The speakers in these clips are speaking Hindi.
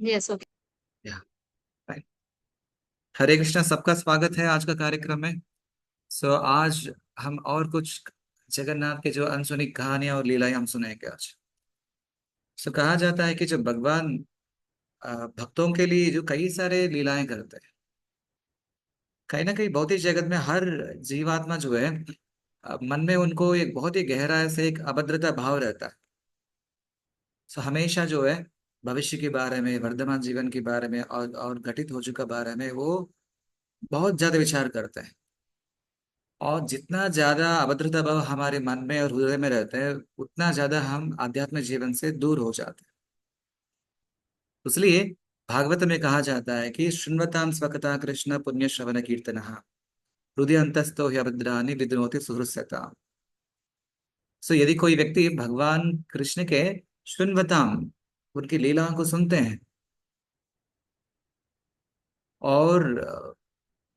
Yes, okay. या, राइट। हरे कृष्णा, सबका स्वागत है आज का कार्यक्रम में। आज हम और कुछ जगन्नाथ के जो अनसुनी कहानियां और लीलाएं हम सुनेंगे आज। कहा जाता है कि जब भगवान भक्तों के लिए जो कई सारे लीलाएं करते हैं, कहीं ना कहीं भौतिक जगत में हर जीवात्मा जो है, मन में उनको एक बहुत ही गहरा से एक अभद्रता भाव रहता है। हमेशा जो है भविष्य के बारे में, वर्तमान जीवन के बारे में और घटित हो चुका बारे में वो बहुत ज्यादा विचार करते हैं। और जितना ज्यादा अभद्रता भाव हमारे मन में और हृदय में रहता है, उतना ज्यादा हम आध्यात्मिक जीवन से दूर हो जाते हैं। इसलिए भागवत में कहा जाता है कि शृण्वतां स्वकता कृष्ण पुण्य श्रवण कीर्तन हृदय अंतस्थो ह्यभद्रानि विद्नोति सुहृत्सता। यदि कोई व्यक्ति भगवान कृष्ण के शृण्वताम, उनकी लीलाओं को सुनते हैं और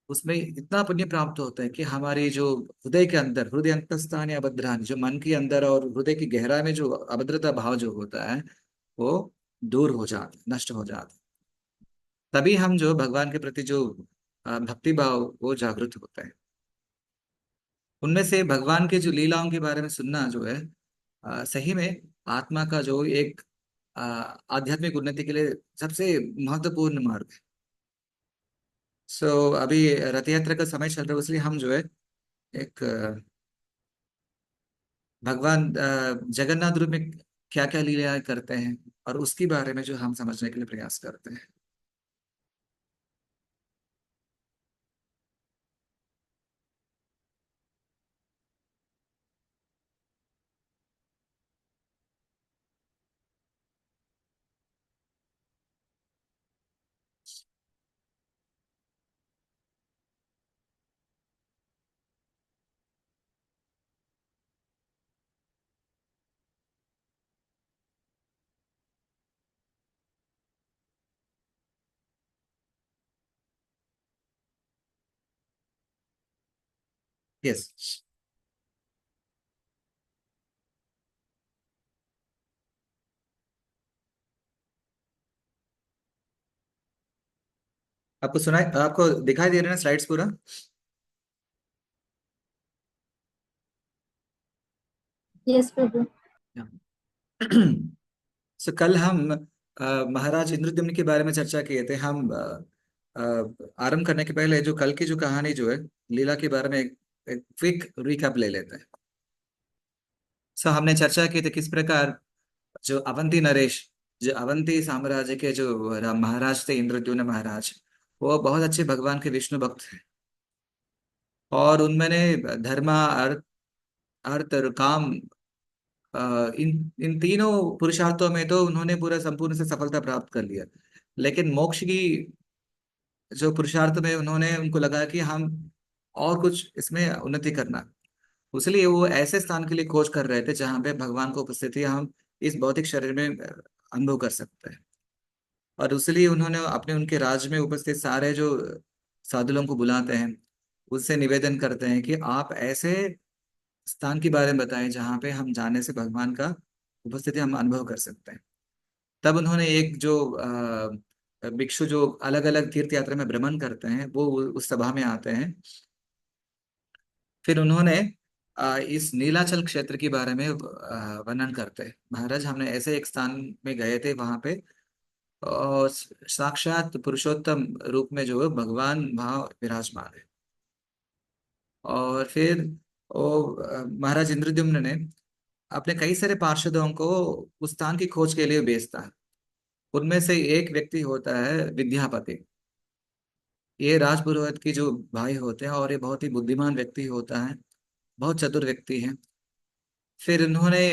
उसमें इतना पुण्य प्राप्त होता है कि हमारी जो हृदय के अंदर, हृदय अंतस्थान या अभद्रान, जो मन के अंदर और हृदय की गहराई में जो अभद्रता भाव जो होता है वो दूर हो जाता है, नष्ट हो जाता है। तभी हम जो भगवान के प्रति जो भक्ति भाव वो जागृत होता है। उनमें से भगवान के जो लीलाओं के बारे में सुनना जो है, सही में आत्मा का जो एक आध्यात्मिक उन्नति के लिए सबसे महत्वपूर्ण मार्ग है। अभी रथ यात्रा का समय चल रहा है, इसलिए हम जो है एक भगवान जगन्नाथ रूप में क्या क्या लीलाएं करते हैं और उसके बारे में जो हम समझने के लिए प्रयास करते हैं। यस। आपको सुनाई, आपको दिखाई दे रहे हैं स्लाइड्स पूरा? यस प्रभु। कल हम महाराज इंद्रद्युम्न के बारे में चर्चा किए थे। हम आरंभ करने के पहले जो कल की जो कहानी जो है, लीला के बारे में एक क्विक रिकैप ले लेते हैं। हमने चर्चा की थी किस प्रकार जो अवंती नरेश, जो अवंती साम्राज्य के जो महाराज थे, इंद्रद्युम्न महाराज, वो बहुत अच्छे भगवान के विष्णु भक्त थे। और उनमें ने धर्म, अर्थ, अर्थ और काम, इन इन तीनों पुरुषार्थों में तो उन्होंने पूरा संपूर्ण से सफलता प्राप्त कर लिया। लेकिन मोक्ष की जो पुरुषार्थ में उन्होंने, उनको लगा कि हम और कुछ इसमें उन्नति करना। इसलिए वो ऐसे स्थान के लिए खोज कर रहे थे जहाँ पे भगवान को उपस्थिति हम इस भौतिक शरीर में अनुभव कर सकते हैं। और इसलिए उन्होंने अपने उनके राज्य में उपस्थित सारे जो साधु लोगों को बुलाते हैं, उससे निवेदन करते हैं कि आप ऐसे स्थान के बारे में बताएं जहाँ पे हम जाने से भगवान का उपस्थिति हम अनुभव कर सकते हैं। तब उन्होंने एक जो भिक्षु जो अलग अलग तीर्थ यात्रा में भ्रमण करते हैं, वो उस सभा में आते हैं। फिर उन्होंने इस नीलाचल क्षेत्र के बारे में वर्णन करते हैं। महाराज, हमने ऐसे एक स्थान में गए थे, वहां पे और साक्षात पुरुषोत्तम रूप में जो है भगवान वहाँ विराजमान है। और फिर महाराज इंद्रद्युम्न ने अपने कई सारे पार्षदों को उस स्थान की खोज के लिए भेजता है। उनमें से एक व्यक्ति होता है विद्यापति। ये राजपुरोहित की जो भाई होते हैं और ये बहुत ही बुद्धिमान व्यक्ति होता है, बहुत चतुर व्यक्ति है। फिर उन्होंने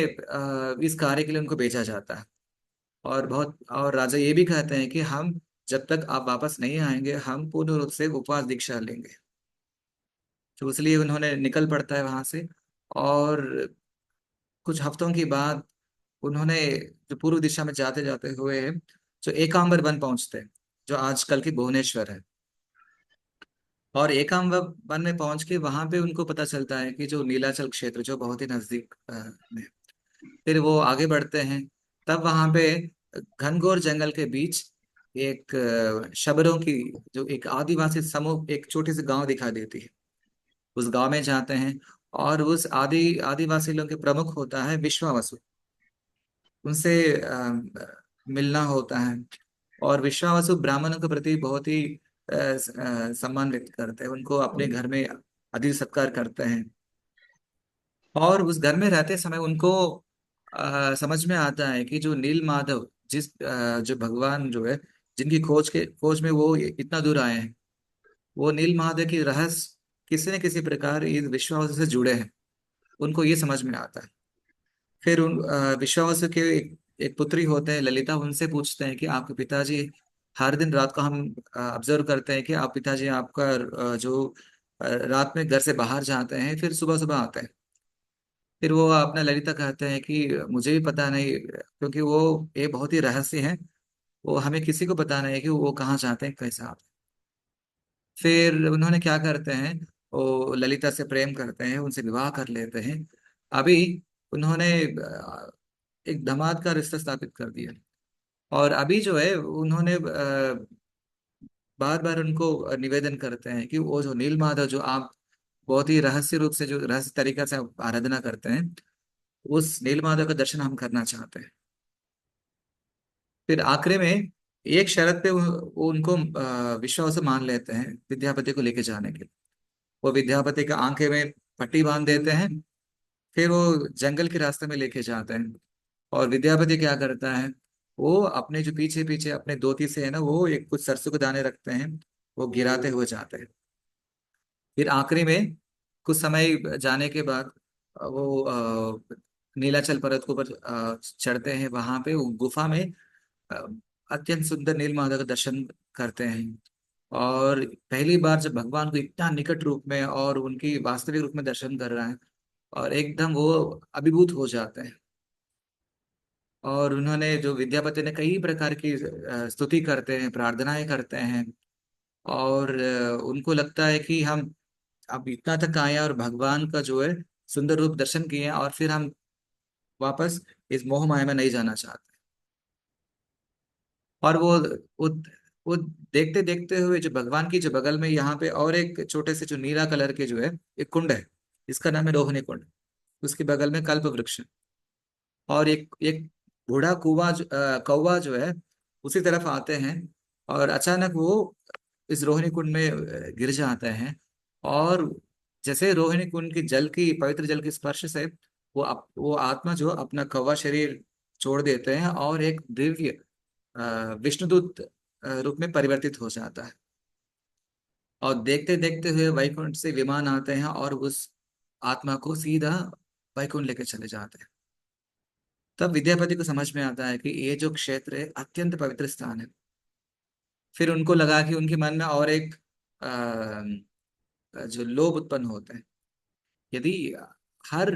इस कार्य के लिए उनको भेजा जाता है। और राजा ये भी कहते हैं कि हम जब तक आप वापस नहीं आएंगे, हम पूर्ण रूप से उपवास दीक्षा लेंगे। तो इसलिए उन्होंने निकल पड़ता है वहां से। और कुछ हफ्तों के बाद उन्होंने जो पूर्व दिशा में जाते जाते हुए जो एकांबर वन पहुंचते हैं, जो आजकल की भुवनेश्वर है। और एकांबर वन में पहुंच के वहां पे उनको पता चलता है कि जो नीलाचल क्षेत्र जो बहुत ही नजदीक में। फिर वो आगे बढ़ते हैं। तब वहां पे घनघोर जंगल के बीच एक शबरों की जो एक आदिवासी समूह, एक छोटी सी गांव दिखाई देती है। उस गांव में जाते हैं और उस आदिवासी लोगों के प्रमुख होता है विश्वावसु। उनसे मिलना होता है। और विश्वावसु ब्राह्मणों के प्रति बहुत ही सम्मान व्यक्त करते हैं, उनको अपने घर में अतिथि सत्कार करते हैं। और उस घर में रहते समय उनको समझ में आता है कि जो नील माधव, जो भगवान जो है, जिनकी खोज में वो इतना दूर आए हैं, वो नील महादेव की रहस्य किसी न किसी प्रकार इस विश्वास से जुड़े हैं। उनको ये समझ में आता है। फिर उन विश्वास के एक पुत्री होते हैं ललिता, उनसे पूछते हैं कि आपके पिताजी, हर दिन रात को हम ऑब्जर्व करते हैं कि आप पिताजी आपका रात में घर से बाहर जाते हैं, फिर सुबह सुबह आते हैं। फिर वो अपना ललिता कहते हैं कि मुझे भी पता नहीं, क्योंकि वो ये बहुत ही रहस्य है, वो हमें किसी को पता नहीं है कि वो कहाँ जाते हैं, कैसे आते हैं। फिर उन्होंने क्या करते हैं, वो ललिता से प्रेम करते हैं, उनसे विवाह कर लेते हैं। अभी उन्होंने एक दामाद का रिश्ता स्थापित कर दिया। और अभी जो है उन्होंने बार बार उनको निवेदन करते हैं कि वो जो नील माधव, जो आप बहुत ही रहस्य रूप से, जो रहस्य तरीका से आप आराधना करते हैं, उस नील माधव का दर्शन हम करना चाहते हैं। फिर आखिरी में एक शर्त पे वो उनको विश्वास मान लेते हैं विद्यापति को लेके जाने के लिए। वो विद्यापति का आंखें में पट्टी बांध देते हैं। फिर वो जंगल के रास्ते में लेके जाते हैं। और विद्यापति क्या करता है, वो अपने जो पीछे पीछे अपने धोती से है ना, वो एक कुछ सरसों के दाने रखते हैं, वो गिराते हुए जाते हैं। फिर आखिरी में कुछ समय जाने के बाद वो नीलाचल पर्वत के ऊपर चढ़ते हैं। वहां पे वो गुफा में अ, अत्यंत सुंदर नील माधव का दर्शन करते हैं। और पहली बार जब भगवान को इतना निकट रूप में और उनकी वास्तविक रूप में दर्शन कर रहा है, और एकदम वो अभिभूत हो जाते हैं। और उन्होंने, जो विद्यापति ने कई प्रकार की स्तुति करते हैं, प्रार्थनाएं करते हैं। और उनको लगता है कि हम अब इतना तक आए हैं और भगवान का जो है सुंदर रूप दर्शन किए हैं, और फिर हम वापस इस मोह माया में नहीं जाना चाहते। और वो वो देखते देखते हुए जो भगवान की जो बगल में यहाँ पे और एक छोटे से जो नीला कलर के जो है एक कुंड है, इसका नाम है रोहिणी कुंड। उसके बगल में कल्प वृक्ष। और एक एक बूढ़ा कौवा जो है उसी तरफ आते हैं। और अचानक वो इस रोहिणी कुंड में गिर जाते हैं। और जैसे रोहिणी कुंड की जल की पवित्र जल के स्पर्श से वो आत्मा जो अपना कौवा शरीर छोड़ देते हैं और एक दिव्य विष्णुदूत रूप में परिवर्तित हो जाता है। और देखते देखते हुए वैकुंठ से विमान आते हैं और उस आत्मा को सीधा वैकुंठ लेके चले जाते हैं। तब विद्यापति को समझ में आता है कि ये जो क्षेत्र है अत्यंत पवित्र स्थान है। फिर उनको लगा कि उनके मन में और एक जो लोभ उत्पन्न होता है, यदि हर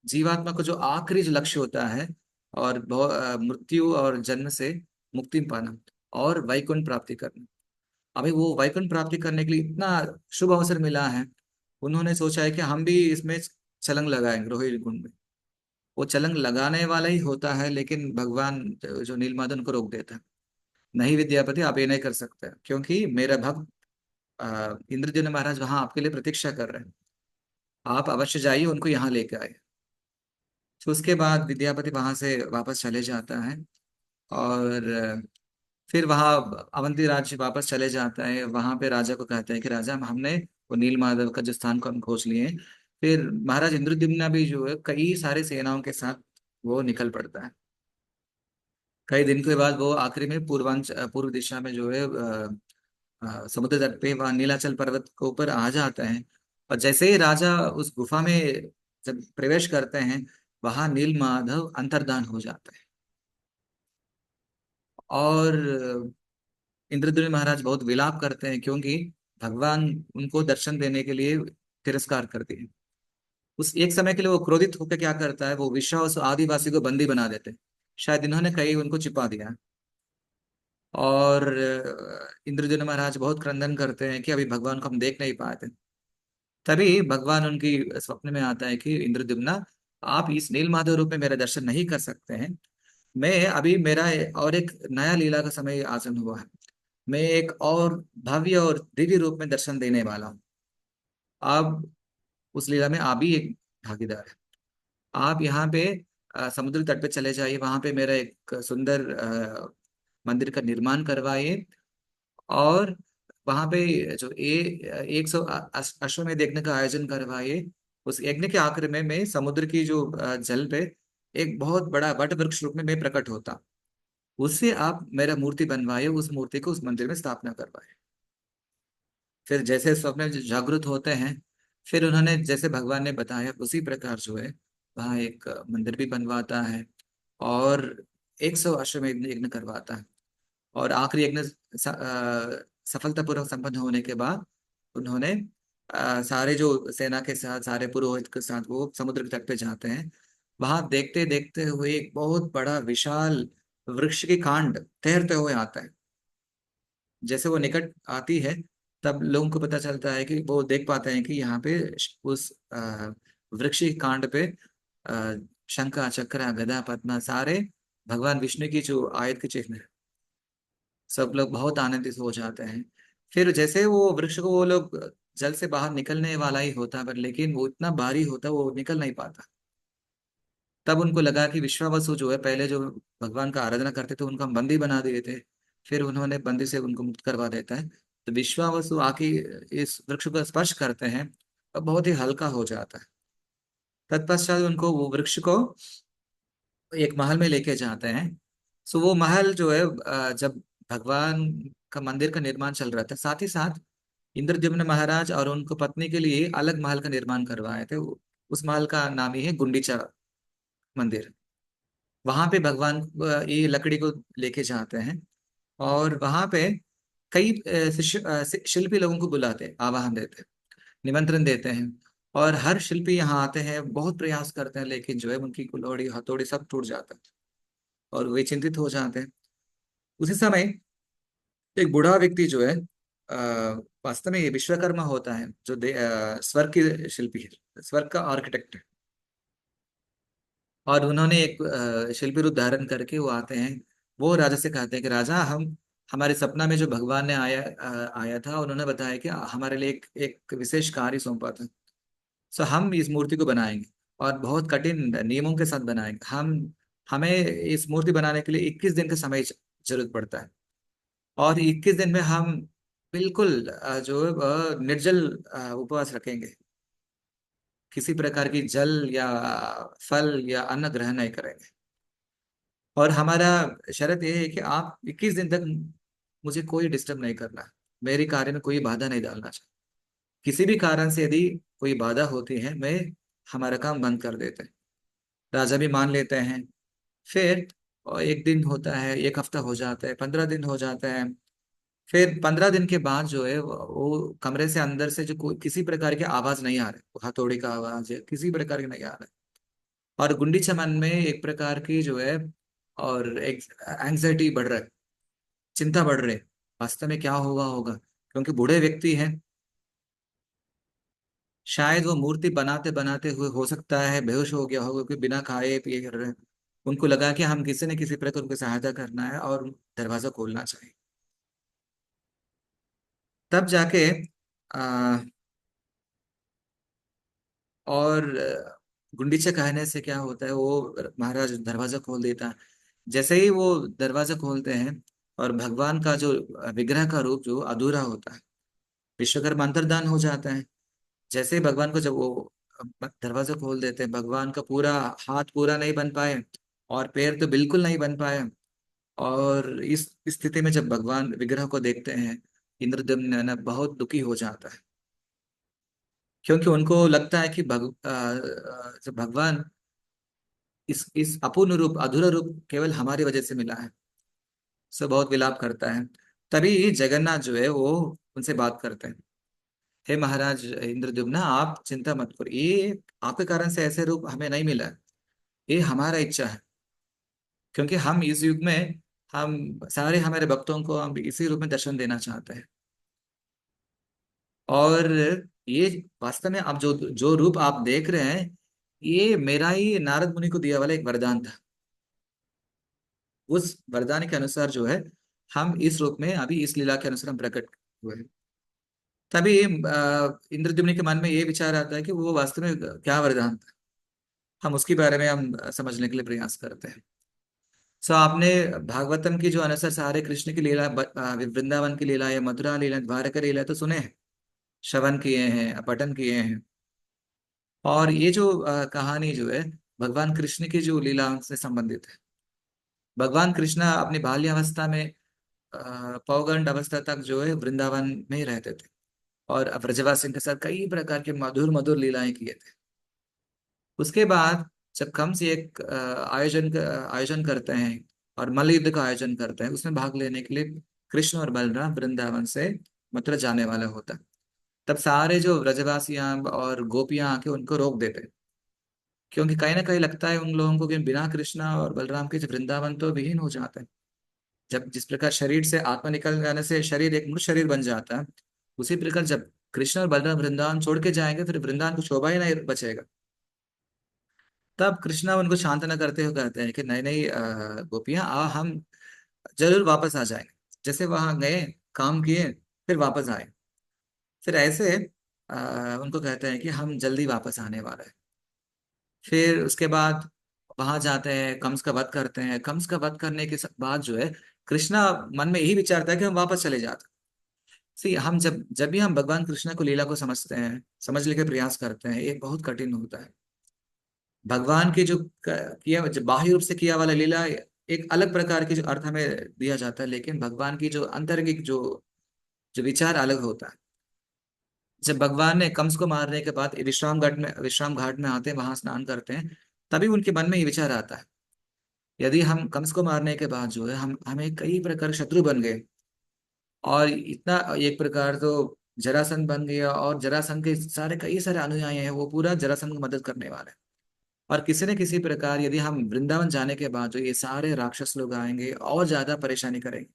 जीवात्मा को जो आखिरी जो लक्ष्य होता है, और मृत्यु और जन्म से मुक्ति पाना और वैकुंठ प्राप्ति करना, अभी वो वैकुंठ प्राप्ति करने के लिए इतना शुभ अवसर मिला है। उन्होंने सोचा है कि हम भी इसमें छलांग लगाएंगे रोहिणी कुंड में। वो छलांग लगाने वाला ही होता है, लेकिन भगवान जो नीलमाधव उनको रोक देता है। नहीं विद्यापति, आप ये नहीं कर सकते, क्योंकि मेरा भक्त इंद्रजन महाराज वहां आपके लिए प्रतीक्षा कर रहे हैं। आप अवश्य जाइए, उनको यहाँ लेके आए। तो उसके बाद विद्यापति वहां से वापस चले जाता है। और फिर वहाँ अवंती राज्य वापस चले जाता है। वहां पे राजा को कहते हैं कि राजा, हमने वो नील माधव का जो स्थान को हम खोज लिए हैं। फिर महाराज इंद्रद्युम्न भी जो है कई सारे सेनाओं के साथ वो निकल पड़ता है। कई दिन के बाद वो आखिरी में पूर्व दिशा में जो है समुद्र तट पे वहाँ नीलाचल पर्वत के ऊपर आ जाते हैं। और जैसे ही राजा उस गुफा में जब प्रवेश करते हैं, वहां नील माधव अंतर्धान हो जाते हैं। और इंद्रद्युम्न महाराज बहुत विलाप करते हैं, क्योंकि भगवान उनको दर्शन देने के लिए तिरस्कार करते हैं। उस एक समय के लिए वो क्रोधित होकर क्या करता है, वो विश्वास आदिवासी को बंदी बना देते हैं। शायद इन्होंने कहीं उनको छिपा दिया है। और इंद्रद्युम्न महाराज बहुत क्रंदन करते हैं कि अभी भगवान को हम देख नहीं पाए थे। तभी भगवान उनकी स्वप्न में आता है कि इंद्रद्युम्न, आप इस नील माधव रूप में मेरा दर्शन नहीं कर सकते हैं, मैं अभी मेरा और एक नया लीला का समय आसन हुआ है। मैं एक और भव्य और दिव्य रूप में दर्शन देने वाला हूँ। आप उस लीला में आप भी एक भागीदार है। आप यहाँ पे समुद्र तट पे चले जाइए, वहां पे मेरा एक सुंदर मंदिर का निर्माण करवाइए। और वहां पे जो 100 अश्वमेध यज्ञ का आयोजन करवाइए। उस यज्ञ के आखिर में मैं समुद्र की जो जल पे एक बहुत बड़ा वट वृक्ष रूप में मैं प्रकट होता। उससे आप मेरा मूर्ति बनवाइए, उस मूर्ति को उस मंदिर में स्थापना करवाइए। फिर जैसे स्वप्न में जागृत होते हैं, फिर उन्होंने जैसे भगवान ने बताया उसी प्रकार जो है वहाँ एक मंदिर भी बनवाता है। और 100 अश्वमेध यज्ञ करवाता है। और आखिरी यज्ञ सफलतापूर्वक संपन्न होने के बाद उन्होंने सारे जो सेना के साथ, सारे पुरोहित के साथ वो समुद्र के तट पे जाते हैं। वहां देखते देखते हुए एक बहुत बड़ा विशाल वृक्ष की कांड तैरते हुए आता है। जैसे वो निकट आती है, तब लोगों को पता चलता है कि वो देख पाते हैं कि यहाँ पे उस वृक्ष की कांड पे अ, शंख चक्र गदा पद्म सारे भगवान विष्णु की जो आयत के चिन्ह है। सब लोग बहुत आनंदित हो जाते हैं। फिर जैसे वो वृक्ष को वो लोग जल से बाहर निकलने वाला ही होता है, पर लेकिन वो इतना भारी होता है वो निकल नहीं पाता। तब उनको लगा कि विश्वावसु जो है, पहले जो भगवान का आराधना करते थे उनको हम बंदी बना दिए थे। फिर उन्होंने बंदी से उनको मुक्त करवा देता है। तो विश्वावसु आके इस वृक्ष को स्पर्श करते हैं और बहुत ही हल्का हो जाता है। तत्पश्चात उनको वो वृक्ष को एक महल में लेके जाते हैं। सो वो महल जो है जब भगवान का मंदिर का निर्माण चल रहा था, साथ ही साथ इंद्रद्युम्न महाराज और उनको पत्नी के लिए अलग महल का निर्माण करवाए थे। उस महल का नाम ही है गुंडीचा मंदिर। वहां पे भगवान ये लकड़ी को लेके जाते हैं। और वहां पे कई शिल्पी लोगों को बुलाते हैं, आवाहन देते हैं, निमंत्रण देते हैं। और हर शिल्पी यहाँ आते हैं, बहुत प्रयास करते हैं, लेकिन जो है उनकी कुल्हाड़ी हथौड़ी सब टूट जाता है और वे चिंतित हो जाते हैं। उसी समय एक बूढ़ा व्यक्ति जो है, वास्तव में ये विश्वकर्मा होता है, जो स्वर्ग की शिल्पी है, स्वर्ग का आर्किटेक्ट है। और उन्होंने एक शिल्पी रूप धारण करके वो आते हैं। वो राजा से कहते हैं कि राजा, हम हमारे सपना में जो भगवान ने आया था, उन्होंने बताया कि हमारे लिए एक विशेष कार्य सौंपा था। सो हम इस मूर्ति को बनाएंगे और बहुत कठिन नियमों के साथ बनाएंगे। हमें इस मूर्ति बनाने के लिए 21 दिन का समय जरूरत पड़ता है। और 21 दिन में हम बिल्कुल जो निर्जल उपवास रखेंगे। किसी प्रकार की जल या फल या अन्न ग्रहण नहीं करेंगे। और हमारा शर्त यह है कि आप 21 दिन तक मुझे कोई डिस्टर्ब नहीं करना। मेरे कार्य में कोई बाधा नहीं डालना चाहिए। किसी भी कारण से यदि कोई बाधा होती है, मैं हमारा काम बंद कर देते हैं। राजा भी मान लेते हैं। फिर और एक दिन होता है, एक हफ्ता हो जाता है, 15 दिन हो जाता है। फिर 15 दिन के बाद जो है वो कमरे से अंदर से जो कोई किसी प्रकार की आवाज नहीं आ रही, हथौड़ी का आवाज है किसी प्रकार की नहीं आ रहा है। और गुंडी चमन में एक प्रकार की जो है और एक एंग्जाइटी बढ़ रहा है, चिंता बढ़ रही है। वास्तव में क्या हुआ होगा, क्योंकि बूढ़े व्यक्ति हैं। शायद वो मूर्ति बनाते बनाते हुए हो सकता है बेहोश हो गया होगा, क्योंकि बिना खाए पिए कर रहे हैं। उनको लगा कि हम किसी न किसी प्रकार उनकी सहायता करना है और दरवाजा खोलना चाहिए। तब जाके आ, और गुंडीचा कहने से क्या होता है, वो महाराज दरवाजा खोल देता है। जैसे ही वो दरवाजा खोलते हैं और भगवान का जो विग्रह का रूप जो अधूरा होता है, विश्वकर्मा अंतर्धान हो जाता है। जैसे ही भगवान को जब वो दरवाजा खोल देते हैं, भगवान का पूरा हाथ पूरा नहीं बन पाए और पैर तो बिल्कुल नहीं बन पाए। और इस स्थिति में जब भगवान विग्रह को देखते हैं, इंद्रदम्न ना बहुत दुखी हो जाता है। क्योंकि उनको लगता है कि जब भगवान इस अपूर्ण रूप अधूरा रूप केवल हमारी वजह से मिला है। सो बहुत विलाप करता है। तभी जगन्नाथ जो है वो उनसे बात करते हैं। हे महाराज इंद्रद्युम्न, आप चिंता मत करो, ये आपके कारण से ऐसे रूप हमें नहीं मिला है। ये हमारा इच्छा है, क्योंकि हम इस युग में हम सारे हमारे भक्तों को हम इसी रूप में दर्शन देना चाहते हैं। और ये वास्तव में आप जो जो रूप आप देख रहे हैं, ये मेरा ही नारद मुनि को दिया वाला एक वरदान था। उस वरदान के अनुसार जो है हम इस रूप में अभी इस लीला के अनुसार हम प्रकट हुए हैं। तभी इंद्रद्युम्न के मन में ये विचार आता है कि वो वास्तव में क्या वरदान था, हम उसके बारे में हम समझने के लिए प्रयास करते हैं। सो आपने भागवतम की जो अनुसार सारे कृष्ण की लीला, वृंदावन की लीला या मथुरा लीला, द्वारका लीला तो सुने हैं, श्रवण किए हैं, पठन किए हैं। और ये जो कहानी जो है भगवान कृष्ण की जो लीला से संबंधित है। भगवान कृष्ण अपनी बाल्यावस्था में पौगंड अवस्था तक जो है वृंदावन में ही रहते थे और ब्रजवासियों के साथ कई प्रकार के मधुर मधुर लीलाएं किए थे। उसके बाद जब कंस एक आयोजन करते हैं और मल्ल युद्ध का आयोजन करते हैं, उसमें भाग लेने के लिए कृष्ण और बलराम वृंदावन से मथुरा जाने वाला होता है। तब सारे जो ब्रजवासियां और गोपियां आके उनको रोक देते हैं, क्योंकि कहीं ना कहीं लगता है उन लोगों को कि बिना कृष्णा और बलराम के जो वृंदावन तो विहीन हो जाता है। जब जिस प्रकार शरीर से आत्मा निकल जाने से शरीर एक मृत शरीर बन जाता है, उसी प्रकार जब कृष्ण और बलराम वृंदावन छोड़ के जाएंगे फिर वृंदावन को शोभा ही नहीं बचेगा। तब कृष्णा उनको सांत्वना करते हुए कहते हैं कि नहीं नहीं गोपियां हम जरूर वापस आ जाएंगे। जैसे वहां गए, काम किए, फिर वापस आए। फिर ऐसे उनको कहते हैं कि हम जल्दी वापस आने वाले हैं। फिर उसके बाद वहां जाते हैं, कंस का वध करते हैं। कंस का वध करने के बाद जो है कृष्णा मन में यही विचारता है कि हम वापस चले जाते। सी हम जब जब भी हम भगवान कृष्ण को लीला को समझते हैं, समझने के प्रयास करते हैं, ये बहुत कठिन होता है। भगवान की जो किया, जो बाह्य रूप से किया वाला लीला एक अलग प्रकार की जो अर्थ हमें दिया जाता है, लेकिन भगवान की जो आंतरिक जो जो विचार अलग होता है। जब भगवान ने कंस को मारने के बाद विश्राम घाट में आते हैं, वहां स्नान करते हैं, तभी उनके मन में ये विचार आता है, यदि हम कंस को मारने के बाद जो है हम हमें कई प्रकार के शत्रु बन गए, और इतना एक प्रकार तो जरासंध बन गया, और जरासंध के सारे कई सारे अनुयायी हैं, वो पूरा जरासंध को मदद करने वाले हैं। और किसी न किसी प्रकार यदि हम वृंदावन जाने के बाद जो ये सारे राक्षस लोग आएंगे और ज्यादा परेशानी करेंगे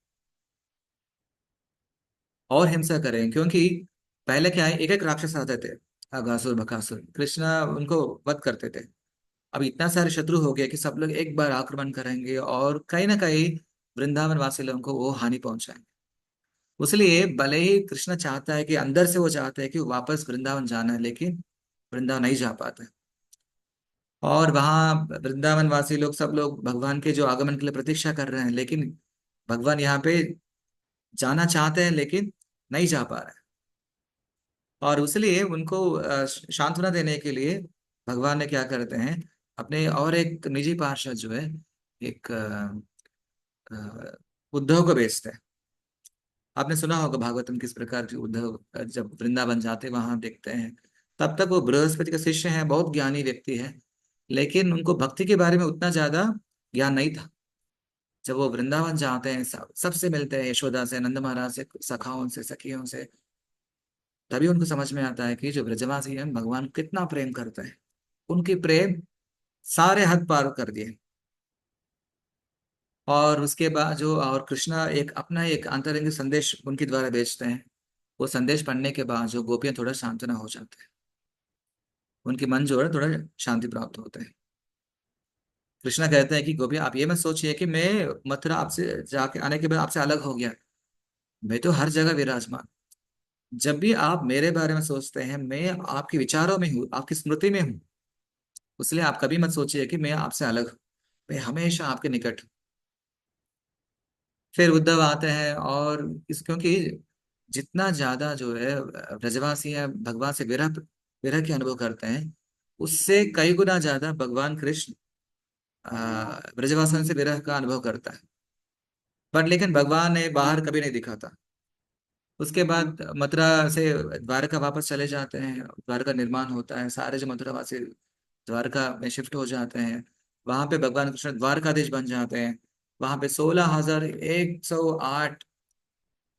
और हिंसा करेंगे, क्योंकि पहले क्या है, एक एक राक्षस आते थे, अगासुर बकासुर, कृष्णा उनको वध करते थे। अब इतना सारे शत्रु हो गए कि सब लोग एक बार आक्रमण करेंगे और कहीं ना कहीं वृंदावन वासी लोगों को वो हानि पहुंचाएंगे। इसलिए भले ही कृष्ण चाहता है कि अंदर से वो चाहता है कि वो वापस वृंदावन जाना है, लेकिन वृंदावन नहीं जा पाता है। और वहां वृंदावन वासी लोग सब लोग भगवान के जो आगमन के लिए प्रतीक्षा कर रहे हैं, लेकिन भगवान यहाँ पे जाना चाहते हैं लेकिन नहीं जा पा रहे हैं। और इसलिए उनको सांत्वना देने के लिए भगवान ने क्या करते हैं, अपने और एक निजी पार्षद जो है, एक उद्धव को भेजते हैं। आपने सुना होगा भागवतम किस प्रकार की उद्धव जब वृंदावन जाते वहां देखते हैं। तब तक वो बृहस्पति का शिष्य हैं, बहुत ज्ञानी व्यक्ति है, लेकिन उनको भक्ति के बारे में उतना ज्यादा ज्ञान नहीं था। जब वो वृंदावन जाते हैं, सबसे मिलते हैं, यशोदा से, नंद महाराज से, सखाओं से, सखियों से, तभी उनको समझ में आता है कि जो ब्रजवासी हैं भगवान को कितना प्रेम करते हैं। उनकी प्रेम सारे हद पार कर दिए। और उसके बाद जो और कृष्णा एक अपना एक अंतरंग संदेश उनके द्वारा भेजते हैं। वो संदेश पढ़ने के बाद जो गोपियां थोड़ा सांत्वना हो जाते हैं, उनके मन जो है थोड़ा शांति प्राप्त होते हैं। कृष्णा कहते हैं कि गोपियां आप ये मत सोचिए कि मैं मथुरा आपसे जाके आने के बाद आपसे अलग हो गया। मैं तो हर जगह विराजमान। जब भी आप मेरे बारे में सोचते हैं, मैं आपके विचारों में हूँ, आपकी स्मृति में हूँ। इसलिए आप कभी मत सोचिए कि मैं आपसे अलग हूँ। मैं हमेशा आपके निकट हूँ। फिर उद्धव आते हैं और इस क्योंकि जितना ज्यादा जो है ब्रजवासी है भगवान से विरह विरह के अनुभव करते हैं, उससे कई गुना ज्यादा भगवान कृष्ण ब्रजवासन से विरह का अनुभव करता है। बट लेकिन भगवान ने बाहर कभी नहीं दिखा था। उसके बाद मथुरा से द्वारका वापस चले जाते हैं, द्वारका निर्माण होता है, सारे जो मथुरा वासी द्वारका में शिफ्ट हो जाते हैं। वहां पे भगवान कृष्ण द्वारकाधीश बन जाते हैं। वहां पे 16,108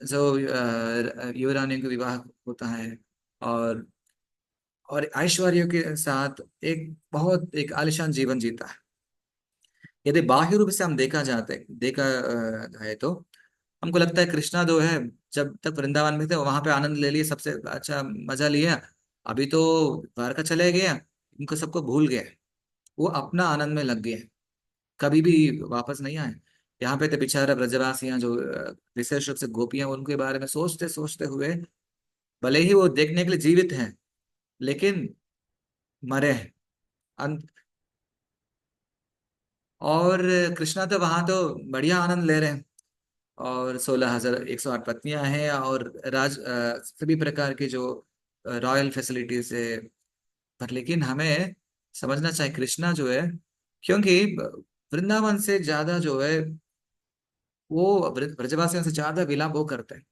जो युवरानियों का विवाह होता है। और ऐश्वर्य के साथ एक बहुत एक आलिशान जीवन जीता है। यदि बाह्य रूप से हम देखा है तो हमको लगता है कृष्णा जो है जब तक वृंदावन में थे वहां पे आनंद ले लिए, सबसे अच्छा मजा लिया। अभी तो द्वारका चले गए, इनको सबको भूल गए, वो अपना आनंद में लग गए, कभी भी वापस नहीं आए। यहाँ पे तो बेचारा ब्रजवासियां जो विशेष रूप से गोपियां, उनके बारे में सोचते सोचते हुए, भले ही वो देखने के लिए जीवित हैं लेकिन मरे हैं। अंत और कृष्णा तो वहां तो बढ़िया आनंद ले रहे हैं, और 16,108 पत्नियां हैं, और सभी प्रकार की जो रॉयल फैसिलिटीज है। पर लेकिन हमें समझना चाहिए कृष्णा जो है, क्योंकि वृंदावन से ज्यादा जो है वो ब्रजवासियों से ज्यादा विलाप वो करते हैं।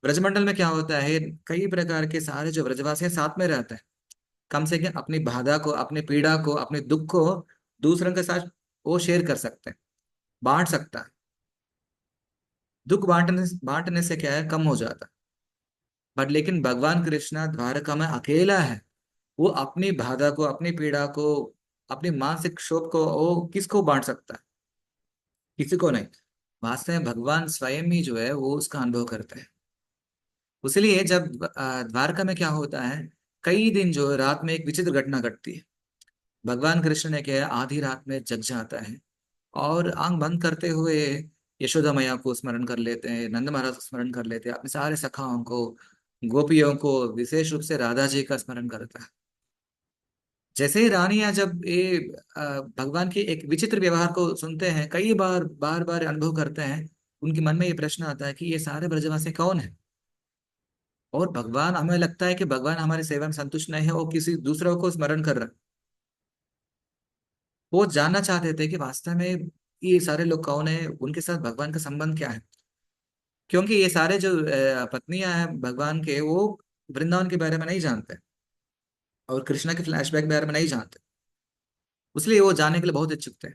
ब्रजमंडल में क्या होता है, कई प्रकार के सारे जो ब्रजवासी हैं साथ में रहते हैं। कम से कम अपनी बाधा को, अपनी पीड़ा को, अपने दुख को दूसरों के साथ वो शेयर कर सकते हैं, बांट सकता है। दुख बांटने बांटने से क्या है, कम हो जाता है। बट लेकिन भगवान कृष्णा द्वारका में अकेला है। वो अपनी बाधा को, अपनी पीड़ा को, अपनी मानसिक क्षोभ को वो किसको बांट सकता है? किसी को नहीं। वास्तव में भगवान स्वयं ही जो है वो उसका अनुभव करते हैं। इसलिए जब द्वारका में क्या होता है, कई दिन जो है रात में एक विचित्र घटना घटती है। भगवान कृष्ण ने क्या है, आधी रात में जग जाता है, और आंख बंद करते हुए यशोदा मैया को स्मरण कर लेते हैं, नंद महाराज को स्मरण कर लेते हैं, अपने सारे सखाओं को, गोपियों को, विशेष रूप से राधा जी का स्मरण करता है। जैसे ही रानियां जब ये भगवान के एक विचित्र व्यवहार को सुनते हैं, कई बार बार बार अनुभव करते हैं, उनके मन में ये प्रश्न आता है कि ये सारे ब्रजवासी कौन है? और भगवान, हमें लगता है कि भगवान हमारी सेवा में संतुष्ट नहीं है, वो किसी दूसरों को स्मरण कर रहा है। वो जानना चाहते थे कि वास्तव में ये सारे लोग कौन है, उनके साथ भगवान का संबंध क्या है। क्योंकि ये सारे जो पत्नियां हैं भगवान के, वो वृंदावन के बारे में नहीं जानते, और कृष्णा के फ्लैशबैक के बारे में नहीं जानते। इसलिए वो जानने के लिए बहुत इच्छुक थे।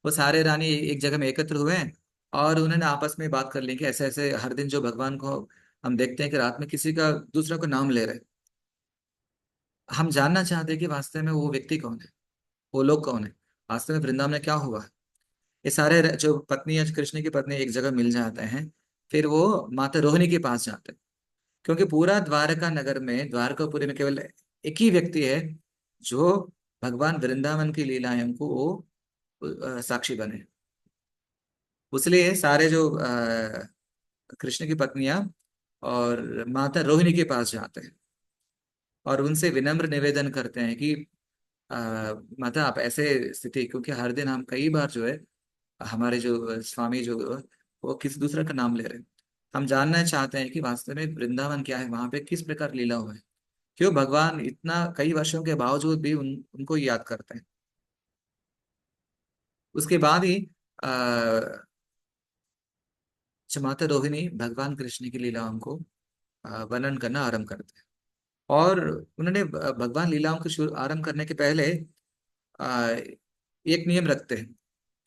वो सारे रानी एक जगह में एकत्र हुए हैं, और उन्होंने आपस में बात कर ली कि ऐसे ऐसे हर दिन जो भगवान को हम देखते हैं कि रात में किसी का दूसरा को नाम ले रहे हैं। हम जानना चाहते हैं कि वास्तव में वो व्यक्ति कौन है, वो लोग कौन है, वास्तव में वृंदावन में क्या हुआ। ये सारे जो पत्नी या कृष्ण की पत्नी एक जगह मिल जाते हैं। फिर वो माता रोहिणी के पास जाते हैं, क्योंकि पूरा द्वारका नगर में, द्वारकापुरी में केवल एक ही व्यक्ति है जो भगवान वृंदावन की लीलाओं को वो साक्षी बने। इसलिए सारे जो कृष्ण की पत्नियां और माता रोहिणी के पास जाते हैं, और उनसे विनम्र निवेदन करते हैं कि अ, माता आप ऐसे स्थिति, क्योंकि हर दिन हम कई बार जो है हमारे जो स्वामी जो वो किसी दूसरे का नाम ले रहे हैं। हम जानना चाहते हैं कि वास्तव में वृंदावन क्या है, वहां पे किस प्रकार लीला हुआ है, क्यों भगवान इतना कई वर्षों के बावजूद भी उनको याद करते हैं। उसके बाद ही अः माता रोहिणी भगवान कृष्ण की लीलाओं को वर्णन करना आरंभ करते हैं। और उन्होंने भगवान लीलाओं को शुरू आरंभ करने के पहले अ, एक नियम रखते हैं,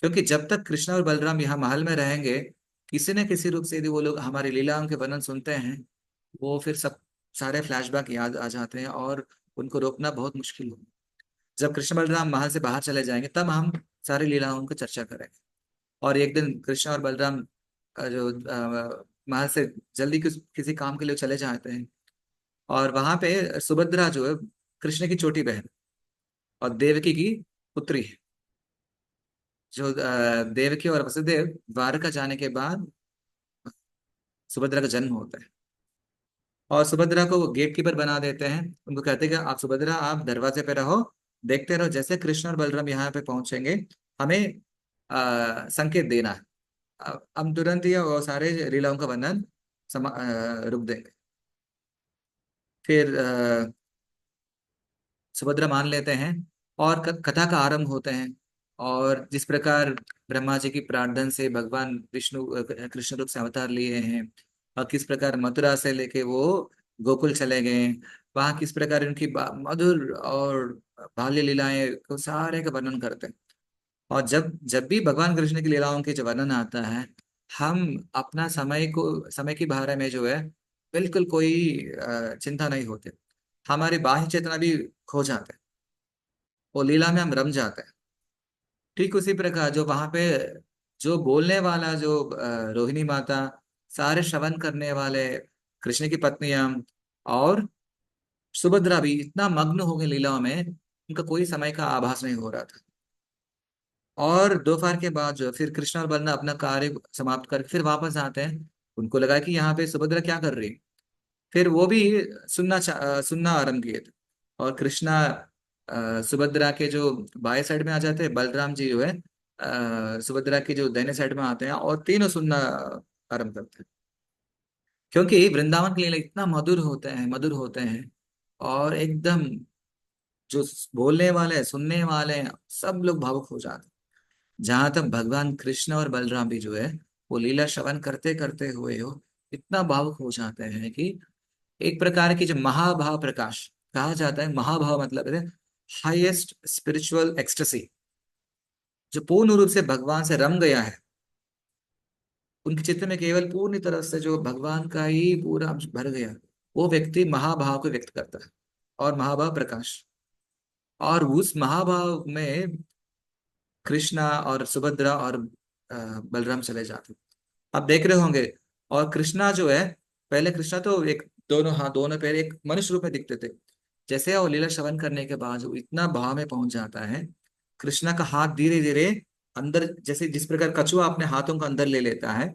क्योंकि जब तक कृष्ण और बलराम यहाँ महल में रहेंगे, किसी न किसी रूप से यदि वो लोग हमारी लीलाओं के वर्णन सुनते हैं, वो फिर सब सारे फ्लैशबैक याद आ जाते हैं, और उनको रोकना बहुत मुश्किल हो। जब कृष्ण बलराम महल से बाहर चले जाएंगे, तब हम सारी लीलाओं की चर्चा करेंगे। और एक दिन कृष्ण और बलराम जो महल से जल्दी किसी काम के लिए चले जाते हैं, और वहां पे सुभद्रा जो है कृष्ण की छोटी बहन और देवकी की पुत्री है। जो देवकी और वसुदेव द्वारका जाने के बाद सुभद्रा का जन्म होता है, और सुभद्रा को वो गेट कीपर बना देते हैं। उनको कहते हैं कि आप सुभद्रा, आप दरवाजे पे रहो, देखते रहो, जैसे कृष्ण और बलराम यहाँ पे पहुंचेंगे, हमें संकेत देना है। हम तुरंत ही वो सारे लीलाओं का वर्णन रुक देंगे। फिर सुभद्रा मान लेते हैं, और कथा का आरंभ होते हैं। और जिस प्रकार ब्रह्मा जी की प्रार्थना से भगवान विष्णु कृष्ण रूप से अवतार लिए हैं, और किस प्रकार मथुरा से लेके वो गोकुल चले गए, वहां किस प्रकार उनकी मधुर और बाल्य लीलाएं को सारे का वर्णन करते हैं। और जब जब भी भगवान कृष्ण की लीलाओं के जो वर्णन आता है, हम अपना समय के बारे में जो है बिल्कुल कोई चिंता नहीं होते। हमारी बाह्य चेतना भी खो जाते हैं, वो लीला में हम रम जाते हैं। ठीक उसी प्रकार जो वहां पे जो बोलने वाला जो रोहिणी माता, सारे श्रवण करने वाले कृष्ण की पत्नियां, और सुभद्रा भी इतना मग्न हो गए लीलाओं में, उनका कोई समय का आभास नहीं हो रहा था। और दोपहर के बाद जो है फिर कृष्ण और बलराम अपना कार्य समाप्त करके फिर वापस आते हैं। उनको लगा कि यहाँ पे सुभद्रा क्या कर रही है। फिर वो भी सुनना आरंभ किए थे। और कृष्णा सुभद्रा के जो बाएं साइड में आ जाते हैं, बलराम जी जो है सुभद्रा की जो दाहिने साइड में आते हैं और तीनों सुनना आरंभ करते हैं। क्योंकि वृंदावन के लिए इतना मधुर होते हैं, मधुर होते हैं। और एकदम जो बोलने वाले हैं, सुनने वाले हैं, सब लोग भावुक हो जाते हैं। जहां तक भगवान कृष्ण और बलराम भी जो है वो लीला श्रवण करते करते हुए हो इतना भावुक हो जाते हैं कि एक प्रकार की जो महाभाव प्रकाश कहा जाता है। महाभाव मतलब है हाईएस्ट स्पिरिचुअल एक्सटेसी, जो पूर्ण रूप से भगवान से रम गया है। उनके चित्त में केवल पूर्ण तरह से जो भगवान का ही पूरा अंश भर गया, वो व्यक्ति महाभाव को व्यक्त करता है। और महाभाव प्रकाश, और उस महाभाव में कृष्णा और सुभद्रा और बलराम चले जाते। आप देख रहे होंगे। और कृष्णा जो है, पहले कृष्णा तो एक दोनों हाथ दोनों पैर एक मनुष्य रूप में दिखते थे। जैसे वो लीला श्रवण करने के बाद वो इतना भाव में पहुंच जाता है, कृष्णा का हाथ धीरे धीरे अंदर, जैसे जिस प्रकार कछुआ अपने हाथों को अंदर ले लेता है,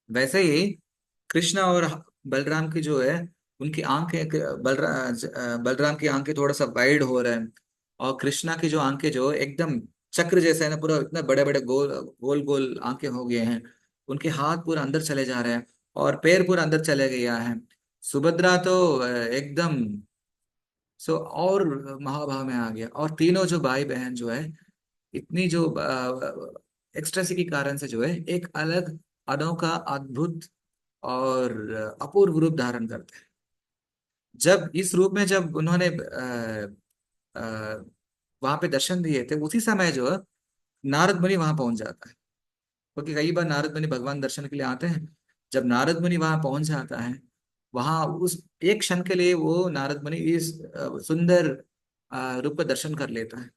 वैसे ही कृष्णा और बलराम की जो है उनकी आंखें, बलराम की आंखें थोड़ा सा वाइड हो रहे हैं। और कृष्णा की जो आंखें जो एकदम चक्र जैसे है ना, पूरा इतना बड़े बड़े गोल गोल गोल आंखें हो गए हैं। उनके हाथ पूरा अंदर चले जा रहे हैं और पैर पूरा अंदर चले गया है। सुभद्रा तो एकदम सो और महाभाव में आ गया। और तीनों जो भाई बहन जो है इतनी जो एक्सट्रेसी के कारण से जो है एक अलग अनोखा अद्भुत और अपूर्व रूप धारण करते हैं। जब इस रूप में जब उन्होंने वहां पे दर्शन दिए थे, उसी समय जो है नारद मुनि वहां पहुंच जाता है। क्योंकि कई बार नारद मुनि भगवान दर्शन के लिए आते हैं। जब नारद मुनि वहां पहुंच जाता है, वहां उस एक क्षण के लिए वो नारद मुनि इस सुंदर रूप का दर्शन कर लेता है।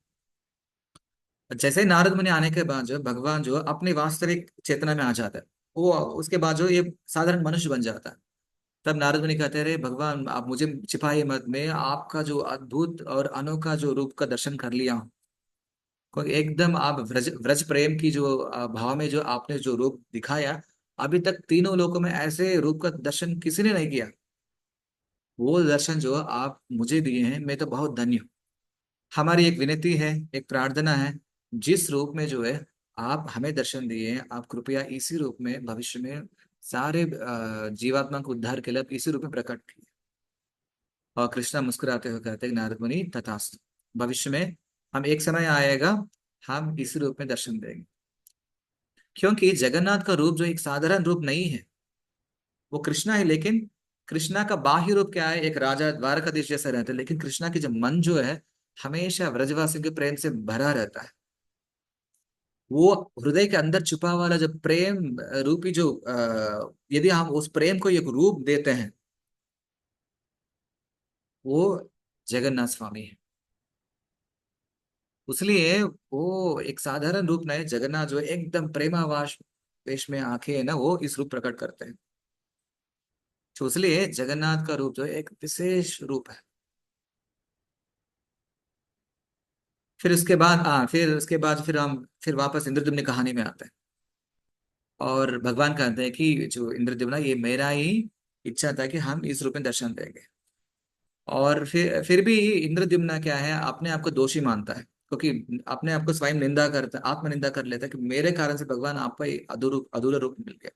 जैसे ही नारद मुनि आने के बाद जो है, भगवान जो है अपनी वास्तविक चेतना में आ जाता है। वो उसके बाद जो ये साधारण मनुष्य बन जाता है। तब नारद मुनि कहते रहे, भगवान आप मुझे छिपाइए मत, मैं आपका जो अद्भुत और अनोखा जो रूप का दर्शन कर लिया हूँ। क्योंकि एकदम आप व्रज व्रज प्रेम की जो भाव में जो आपने जो रूप दिखाया, अभी तक तीनों लोकों में ऐसे रूप का दर्शन किसी ने नहीं किया। वो दर्शन जो आप मुझे दिए हैं, मैं तो बहुत धन्य हूँ। हमारी एक विनती है, एक प्रार्थना है, जिस रूप में जो है आप हमें दर्शन दिए हैं, आप कृपया इसी रूप में भविष्य में सारे जीवात्मा को उद्धार के लिए आप इसी रूप में प्रकट किए। और कृष्णा मुस्कुराते हुए कहते हैं, नारद मुनि तथास्तु, भविष्य में हम एक समय आएगा, हम इसी रूप में दर्शन देंगे। क्योंकि जगन्नाथ का रूप जो एक साधारण रूप नहीं है, वो कृष्णा है। लेकिन कृष्णा का बाह्य रूप क्या है, एक राजा द्वारकाधीश जैसा रहता है। लेकिन कृष्णा की जो मन जो है हमेशा व्रजवासियों के प्रेम से भरा रहता है। वो हृदय के अंदर छुपा वाला जो प्रेम रूपी जो यदि हम उस प्रेम को एक रूप देते हैं, वो जगन्नाथ स्वामी है। इसलिए वो एक साधारण रूप नहीं, जगन्नाथ जो है एकदम प्रेमावाश वेश में आंखें है ना, वो इस रूप प्रकट करते हैं। तो इसलिए जगन्नाथ का रूप जो है एक विशेष रूप है। फिर उसके बाद फिर हम फिर वापस इंद्रद्युम्न कहानी में आते हैं। और भगवान कहते हैं कि जो इंद्रद्युम्न, ये मेरा ही इच्छा था कि हम इस रूप में दर्शन देंगे। और फिर भी इंद्रद्युम्न क्या है, अपने आप को दोषी मानता है। क्योंकि अपने आप को स्वयं निंदा करता, आत्म निंदा कर लेता है कि मेरे कारण से भगवान आपका ही अधूरा अधूरा रूप मिल गया।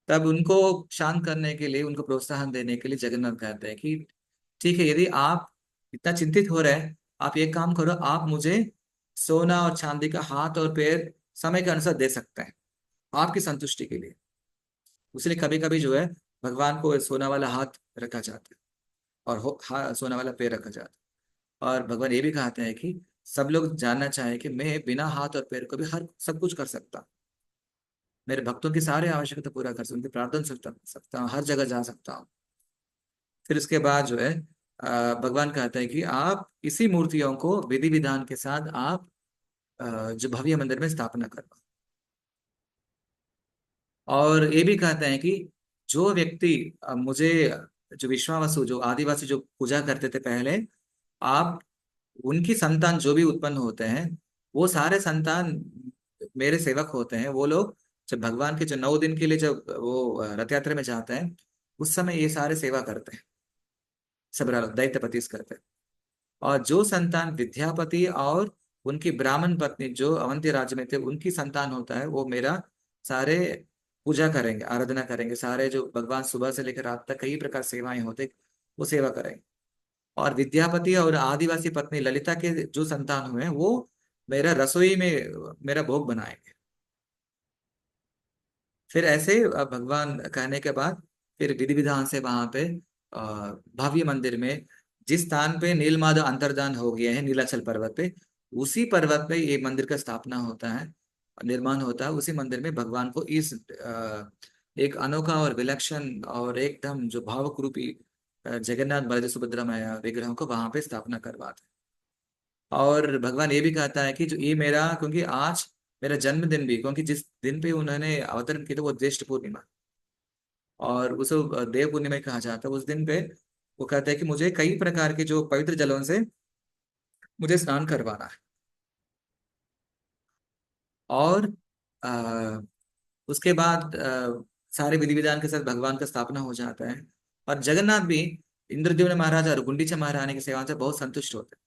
तब उनको शांत करने के लिए, उनको प्रोत्साहन देने के लिए जगन्नाथ कहते हैं कि ठीक है, यदि आप इतना चिंतित हो रहे हैं, आप एक काम करो, आप मुझे सोना और चांदी का हाथ और पैर समय के अनुसार दे सकते हैं आपकी संतुष्टि के लिए। इसलिए कभी कभी जो है भगवान को सोना वाला हाथ रखा जाता है और सोना वाला पैर रखा जाता है। और भगवान ये भी कहते हैं कि सब लोग जानना चाहे कि मैं बिना हाथ और पैर को भी हर सब कुछ कर सकता हूँ। मेरे भक्तों की सारी आवश्यकता पूरा कर सकता हूँ, उनकी प्रार्थना सकता हूँ, हर जगह जा सकता हूँ। फिर उसके बाद जो है भगवान कहते हैं कि आप इसी मूर्तियों को विधि विधान के साथ आप जो भव्य मंदिर में स्थापना करना। और ये भी कहते हैं कि जो व्यक्ति मुझे, जो विश्वावसु जो आदिवासी जो पूजा करते थे पहले, आप उनकी संतान जो भी उत्पन्न होते हैं, वो सारे संतान मेरे सेवक होते हैं। वो लोग जब भगवान के जो 9 दिन के लिए जब वो रथ यात्रा में जाते हैं, उस समय ये सारे सेवा करते हैं, सब दैत्यपति करते हैं। और जो संतान विद्यापति और उनकी ब्राह्मण पत्नी जो अवंती राज्य में थे उनकी संतान होता है, वो मेरा सारे पूजा करेंगे, आराधना करेंगे, सारे जो भगवान सुबह से लेकर रात तक कई प्रकार सेवाएं होते, वो सेवा करेंगे। और विद्यापति और आदिवासी पत्नी ललिता के जो संतान हुए हैं, वो मेरा रसोई में मेरा भोग बनाएंगे। फिर ऐसे भगवान कहने के बाद फिर विधि विधान से वहां पे भव्य मंदिर में, जिस स्थान पे नीलमाधव अंतर्धान हो गए हैं नीलाचल पर्वत पे, उसी पर्वत पे ये मंदिर का स्थापना होता है, निर्माण होता है। उसी मंदिर में भगवान को इस एक अनोखा और विलक्षण और एकदम जो भावुक रूपी जगन्नाथ बलदेव सुभद्रा मैया विग्रहों को वहां पे स्थापना करवाते हैं। और भगवान ये भी कहता है कि जो ये मेरा, क्योंकि आज मेरा जन्मदिन भी, क्योंकि जिस दिन पे उन्होंने अवतरण किया था वो ज्येष्ठ पूर्णिमा, और उसे देव पूर्णिमा ही कहा जाता है। उस दिन पे वो कहते हैं कि मुझे कई प्रकार के जो पवित्र जलों से मुझे स्नान करवाना है। और आ, उसके बाद सारे विधि विधान के साथ भगवान का स्थापना हो जाता है। और जगन्नाथ भी इंद्रद्युम्न महाराज और गुंडीचा महारानी की सेवा से बहुत संतुष्ट होते हैं।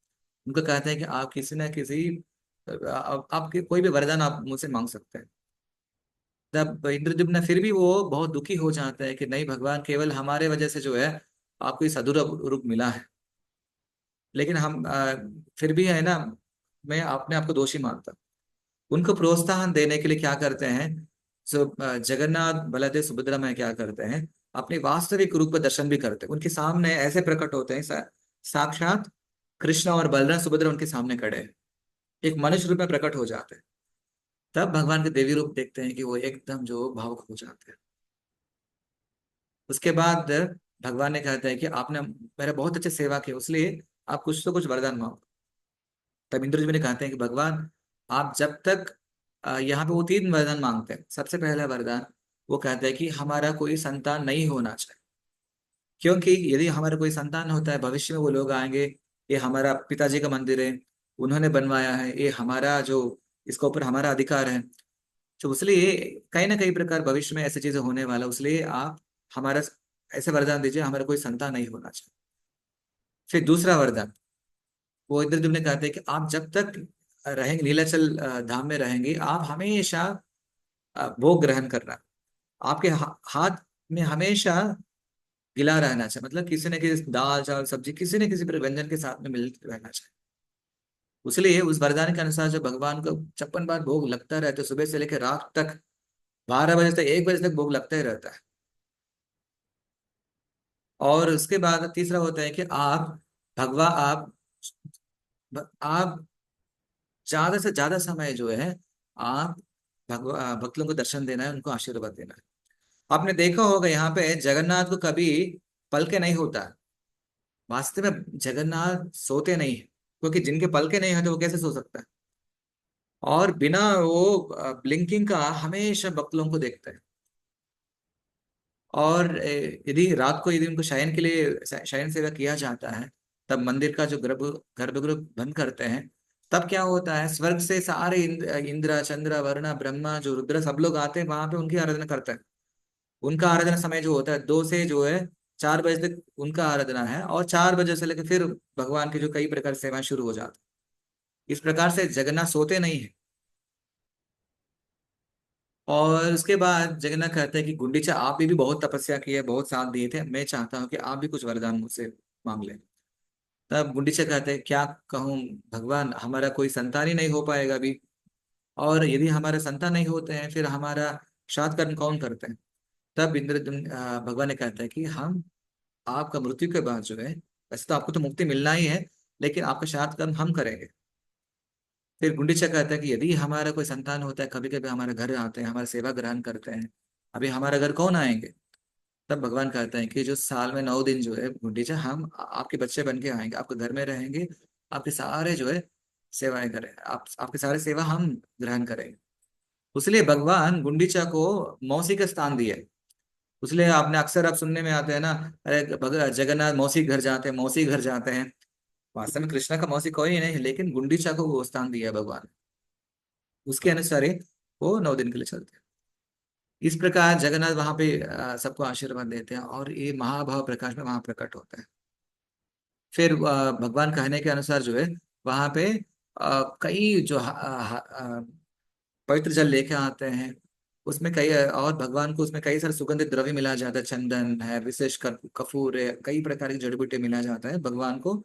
उनको कहते हैं कि आप किसी न किसी आपके कोई भी वरदान आप मुझसे मांग सकते हैं। तब इंद्रद्युम्न फिर भी वो बहुत दुखी हो जाता है कि नहीं भगवान, केवल हमारे वजह से जो है आपको इस अधूरा रूप मिला है। लेकिन हम फिर भी है ना, मैं अपने आप को दोषी मानता। उनको प्रोत्साहन देने के लिए क्या करते हैं, जो जगन्नाथ बलदेव सुभद्रा में क्या करते हैं, अपने वास्तविक रूप का दर्शन भी करते हैं। उनके सामने ऐसे प्रकट होते हैं, साक्षात कृष्ण और बलराम सुभद्रा उनके सामने खड़े हैं, एक मनुष्य रूप में प्रकट हो जाते हैं। तब भगवान के देवी रूप देखते हैं कि वो एकदम जो भावुक हो जाते हैं। उसके बाद भगवान ने कहते हैं कि आपने मेरा बहुत अच्छे सेवा की, इसलिए आप कुछ तो कुछ वरदान मांगो। तब इंद्र जी ने कहते हैं कि भगवान, आप जब तक यहाँ पे वो 3 वरदान मांगते हैं। सबसे पहला वरदान वो कहते हैं कि हमारा कोई संतान नहीं होना चाहिए, क्योंकि यदि हमारा कोई संतान होता है भविष्य में वो लोग आएंगे, ये हमारा पिताजी का मंदिर है, उन्होंने बनवाया है, ये हमारा जो, इसके ऊपर हमारा अधिकार है। तो इसलिए कहीं ना कहीं प्रकार भविष्य में ऐसी चीजें होने वाला, इसलिए आप हमारा ऐसे वरदान दीजिए, हमारा कोई संतान नहीं होना चाहिए। फिर दूसरा वरदान वो इंद्रद्युम्न ने कहते हैं कि आप जब तक रहेंगे नीलाचल धाम में रहेंगे, आप हमेशा भोग ग्रहण करना, आपके हाथ में हमेशा गिला रहना चाहिए, मतलब किसी न किसी दाल चावल सब्जी किसी न किसी व्यंजन के साथ में मिल रहना चाहिए। इसलिए उस वरदान के अनुसार जो भगवान को 56 बार भोग लगता रहता है, सुबह से लेकर रात तक, 12 बजे से 1 बजे तक भोग लगता ही रहता है। और उसके बाद तीसरा होता है कि आप भगवा आप ज्यादा से ज्यादा समय जो है आप भक्त लोगों को दर्शन देना है, उनको आशीर्वाद देना है। आपने देखा होगा यहाँ पे जगन्नाथ को कभी पल के नहीं होता है। वास्तव में जगन्नाथ सोते नहीं है, क्योंकि जिनके पल के नहीं होते वो कैसे सो सकता है। और बिना वो ब्लिंकिंग का हमेशा भक्त लोगों को देखता है। और यदि रात को यदि उनको शयन के लिए शयन सेवा किया जाता है, तब मंदिर का जो गर्भगृह बंद करते हैं, तब क्या होता है, स्वर्ग से सारे इंद्र चंद्र वरुण ब्रह्मा जो रुद्र सब लोग आते हैं वहां पे उनकी आराधना करते हैं। उनका आराधना समय जो होता है 2 से जो है 4 बजे तक उनका आराधना है, और 4 बजे से लेकर फिर भगवान की जो कई प्रकार सेवाएं शुरू हो जाती है। इस प्रकार से जगन्नाथ सोते नहीं है। और उसके बाद जगन्नाथ कहते हैं कि गुंडीचा, आप भी बहुत तपस्या की है, बहुत साथ दिए थे, मैं चाहता हूँ कि आप भी कुछ वरदान मुझसे मांग लें। तब गुंडीचा कहते हैं, क्या कहूँ भगवान, हमारा कोई संतान ही नहीं हो पाएगा अभी, और यदि हमारा संतान नहीं होते हैं फिर हमारा श्राद्ध कर्म कौन करते हैं। तब भगवान ने कहता है कि हम आपका मृत्यु के बाद जो है, वैसे तो आपको तो मुक्ति मिलना ही है, लेकिन आपका श्राद्ध कर्म हम करेंगे। फिर गुंडीचा कहता है कि यदि हमारा कोई संतान होता है, कभी कभी हमारे घर आते हैं, हमारा सेवा ग्रहण करते हैं, अभी हमारे घर कौन आएंगे। तब भगवान कहते हैं कि जो साल में 9 दिन जो है गुंडीचा, हम आपके बच्चे बन के आएंगे, आपके घर में रहेंगे, आपके सारे जो है सेवाएं करें, आपके सारे सेवा हम ग्रहण करेंगे। इसलिए भगवान गुंडीचा को मौसी का स्थान दिया है। इसलिए आपने अक्सर आप सुनने में आते हैं ना, अरे जगन्नाथ मौसी घर जाते हैं, मौसी घर जाते हैं। वास्तव में कृष्णा का मौसी कोई नहीं है, लेकिन गुंडीचा को वो स्थान दिया है भगवान। उसके अनुसार ही वो 9 दिन के लिए चलते हैं। इस प्रकार जगन्नाथ वहां पे सबको आशीर्वाद देते हैं और ये महाभाव प्रकाश में वहां प्रकट होता है। फिर भगवान कहने के अनुसार जो है वहां पे कई जो पवित्र जल लेके आते हैं, उसमें कई और भगवान को उसमें कई सारे सुगंधित द्रव्य मिलाया जाता है, चंदन है, विशेष कपूर है, कई प्रकार की जड़ी बूटी मिलाया जाता है भगवान को।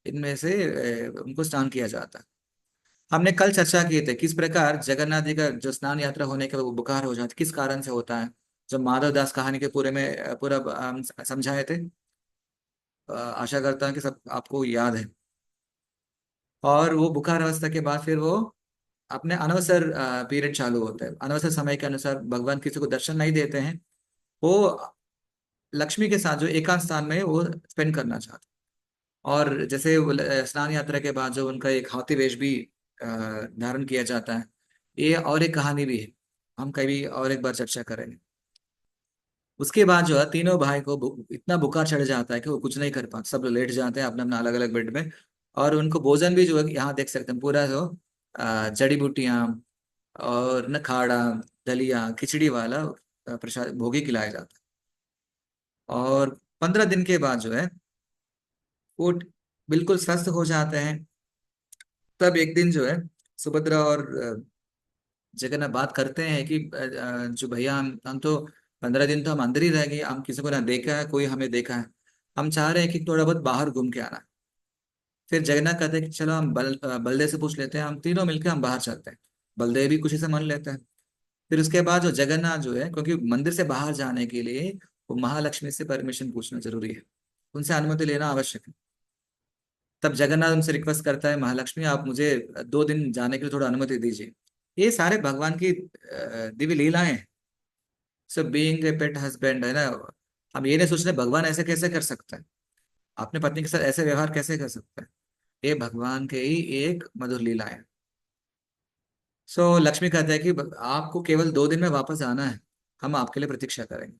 इनमें से उनको स्नान किया जाता है। हमने कल चर्चा की थी किस प्रकार जगन्नाथ जी का जो स्नान यात्रा होने के बाद वो बुखार हो जाता है, किस कारण से होता है। जो माधव दास कहानी के पूरे में पूरा हम समझाए थे। आशा करता हूँ कि सब आपको याद है। और वो बुखार अवस्था के बाद फिर वो अपने अनवसर पीरियड चालू होता है। अनवसर समय के अनुसार भगवान किसी को दर्शन नहीं देते हैं। वो लक्ष्मी के साथ जो एकांत स्थान में वो स्पेंड करना चाहते हैं। और जैसे वो स्नान यात्रा के बाद जो उनका एक हाथी वेश भी धारण किया जाता है, ये और एक कहानी भी है, हम कभी और एक बार चर्चा करेंगे। उसके बाद जो है तीनों भाई को इतना बुखार चढ़ जाता है कि वो कुछ नहीं कर पाते, सब लोग लेट जाते हैं अपने अपने अलग अलग बेड में। और उनको भोजन भी जो है यहाँ देख सकते हैं पूरा जो जड़ी बूटियां और न खाड़ा, दलिया, खिचड़ी वाला प्रसाद भोगी खिलाया जाता है। और 15 दिन के बाद जो है वो बिल्कुल स्वस्थ हो जाते हैं। तब एक दिन जो है सुभद्रा और जगन्नाथ बात करते हैं कि जो भैया हम तो 15 दिन तो हम अंदर ही रह गए, हम किसी को ना देखा है, कोई हमें देखा है। हम चाह रहे हैं कि थोड़ा बहुत बाहर घूम के आना है। फिर जगन्नाथ कहते हैं कि चलो हम बलदेव से पूछ लेते हैं, हम तीनों मिलकर हम बाहर चलते हैं। बलदेव भी खुशी से मान लेते हैं। फिर उसके बाद जो जगन्नाथ जो है, क्योंकि मंदिर से बाहर जाने के लिए वो महालक्ष्मी से परमिशन पूछना जरूरी है, उनसे अनुमति लेना आवश्यक है। तब जगन्नाथ उनसे रिक्वेस्ट करता है, महालक्ष्मी आप मुझे 2 दिन जाने के लिए थोड़ा अनुमति दीजिए। ये सारे भगवान की दिव्य लीलाएं हैं। So being a pet husband है ना, हम ये नहीं सोच रहे भगवान ऐसे कैसे कर सकता है, अपने पत्नी के साथ ऐसे व्यवहार कैसे कर सकता है। ये भगवान के ही एक मधुर लीला है। सो लक्ष्मी कहते हैं कि आपको केवल 2 दिन में वापस आना है, हम आपके लिए प्रतीक्षा करेंगे।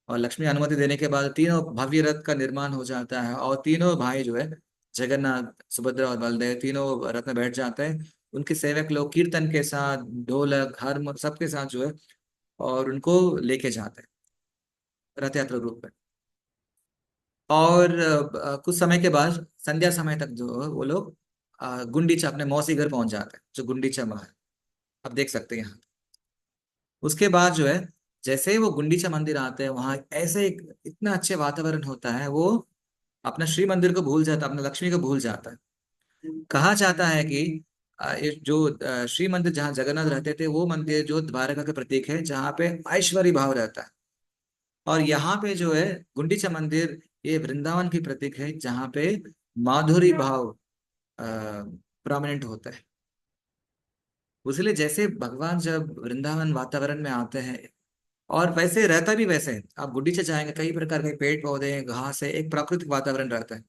और लक्ष्मी अनुमति देने के बाद तीनों भव्य रथ का निर्माण हो जाता है और तीनों भाई जो है जगन्नाथ, सुभद्रा और बलदेव तीनों रथ में बैठ जाते हैं। उनके सेवक लोग कीर्तन के साथ, ढोलक, हारमोनियम सबके साथ जो है और उनको लेके जाते हैं रथ यात्रा रूप में। और कुछ समय के बाद संध्या समय तक जो है वो लोग गुंडीचा अपने मौसी घर पहुंच जाते हैं, जो गुंडीचा महल आप देख सकते हैं यहाँ। उसके बाद जो है जैसे ही वो गुंडीचा मंदिर आते हैं, वहां ऐसे एक इतना अच्छे वातावरण होता है, वो अपना श्री मंदिर को भूल जाता है, अपना लक्ष्मी को भूल जाता है। कहा जाता है कि ये जो श्री मंदिर जहाँ जगन्नाथ रहते थे, वो मंदिर जो द्वारका का प्रतीक है, जहाँ पे ऐश्वर्य भाव रहता है। और यहाँ पे जो है गुंडीचा मंदिर, ये वृंदावन की प्रतीक है, जहाँ पे माधुरी भाव प्रोमिनेंट होता है। इसलिए जैसे भगवान जब वृंदावन वातावरण में आते हैं, और वैसे रहता भी वैसे है, आप गुंडीचा जाएंगे कई प्रकार के पेड़ पौधे हैं, घास है, एक प्राकृतिक वातावरण रहता है।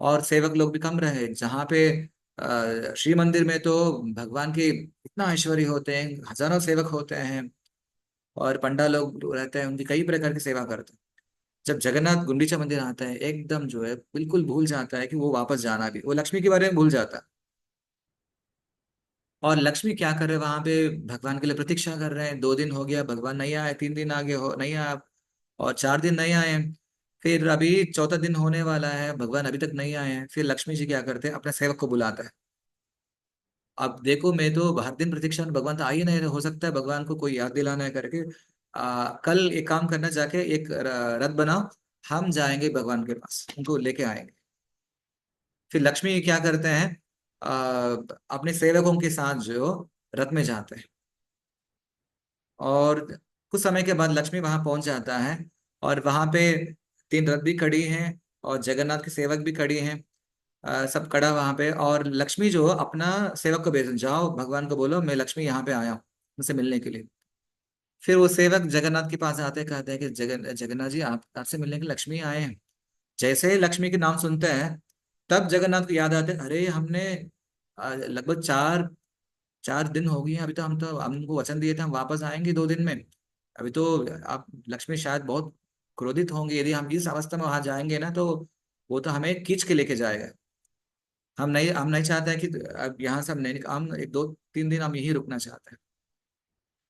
और सेवक लोग भी कम रहे, जहाँ पे श्री मंदिर में तो भगवान के इतना ऐश्वर्य होते हैं, हजारों सेवक होते हैं और पंडा लोग रहते हैं, उनकी कई प्रकार की सेवा करते हैं। जब जगन्नाथ गुंडीचा मंदिर आता है, एकदम जो है बिल्कुल भूल जाता है कि वो वापस जाना भी, वो लक्ष्मी के बारे में भूल जाता है। और लक्ष्मी क्या कर रहे हैं वहां पे, भगवान के लिए प्रतीक्षा कर रहे हैं। 2 दिन हो गया, भगवान नहीं आए, 3 दिन आगे हो नहीं आया, और 4 दिन नहीं आए। फिर अभी चौथा दिन होने वाला है, भगवान अभी तक नहीं आए हैं। फिर लक्ष्मी जी क्या करते हैं, अपने सेवक को बुलाता है। अब देखो मैं तो हर दिन प्रतीक्षा में, भगवान तो आ ही नहीं रहे, हो सकता है भगवान को कोई याद दिलाना है करके कल एक काम करना, जाके एक रथ बनाओ, हम जाएंगे भगवान के पास, उनको लेके आएंगे। फिर लक्ष्मी क्या करते हैं, आ, अपने सेवकों के साथ जो रथ में जाते हैं। और कुछ समय के बाद लक्ष्मी वहां पहुंच जाता है, और वहां पे 3 रथ भी खड़ी हैं और जगन्नाथ के सेवक भी खड़ी हैं। सब खड़ा वहां पे, और लक्ष्मी जो अपना सेवक को भेज, जाओ भगवान को बोलो मैं लक्ष्मी यहाँ पे आया हूँ उनसे मिलने के लिए। फिर वो सेवक जगन्नाथ के पास आते हैं, कहते हैं कि जगन्नाथ जी आप आपसे मिलने के लिए लक्ष्मी आए हैं। जैसे ही लक्ष्मी के नाम सुनते हैं, तब जगन्नाथ को याद आते हैं, अरे हमने लगभग 4 4 दिन हो गए हैं, अभी तो हम उनको वचन दिए थे हम वापस आएंगे 2 दिन में। अभी तो आप लक्ष्मी शायद बहुत क्रोधित होंगे, यदि हम इस अवस्था में वहां जाएंगे ना, तो वो तो हमें खींच के लेके जाएगा। हम नहीं चाहते हैं कि अब यहाँ से हम नहीं हम 1 2 3 दिन हम यहीं रुकना चाहते हैं।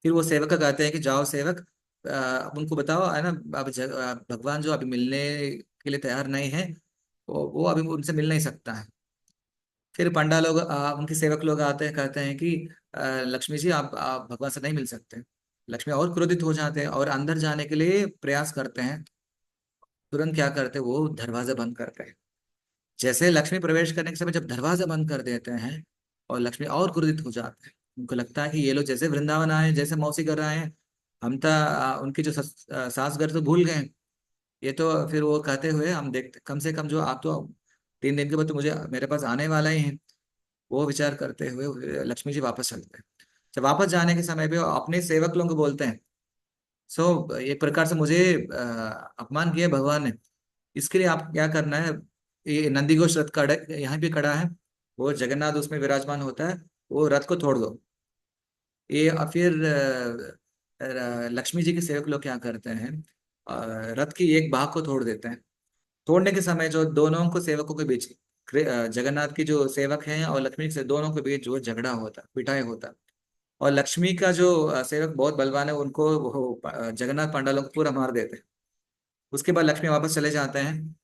फिर वो सेवक का कहते हैं कि जाओ सेवक, अब उनको बताओ है ना, अब भगवान जो अभी मिलने के लिए तैयार नहीं है, वो अभी उनसे मिल नहीं सकता है। फिर पंडा लोग उनके सेवक लोग आते हैं, कहते हैं कि लक्ष्मी जी आप भगवान से नहीं मिल सकते। लक्ष्मी और क्रोधित हो जाते हैं और अंदर जाने के लिए प्रयास करते हैं। तुरंत क्या करते हैं, वो दरवाजा बंद करते हैं। जैसे लक्ष्मी प्रवेश करने के समय जब दरवाजा बंद कर देते हैं, और लक्ष्मी और क्रोधित हो जाते हैं। उनको लगता है कि ये लोग जैसे वृंदावन आए, जैसे मौसी कर रहे हैं, हम तो उनकी जो सास घर तो भूल गए। ये तो फिर वो कहते हुए हम देखते कम से कम जो आप तो 3 दिन के बाद तो मुझे मेरे पास आने वाला ही है। वो विचार करते हुए लक्ष्मी जी वापस चलते हैं। जब वापस जाने के समय पे वो अपने सेवक लोगों को बोलते हैं, सो एक प्रकार से मुझे अपमान किया भगवान ने, इसके लिए आप क्या करना है, ये नंदीघोष रथ खड़ा यहाँ पे खड़ा है, वो जगन्नाथ उसमें विराजमान होता है, वो रथ को तोड़ दो। ये फिर लक्ष्मी जी के सेवक लोग क्या करते हैं, रथ की एक बाह को तोड़ देते हैं। तोड़ने के समय जो दोनों को सेवकों के बीच, जगन्नाथ की जो सेवक हैं और लक्ष्मी से दोनों के बीच जो झगड़ा होता, पिटाई होता। और लक्ष्मी का जो सेवक बहुत बलवान है, उनको वो जगन्नाथ पंडालों को पूरा मार देते हैं। उसके बाद लक्ष्मी वापस चले जाते हैं।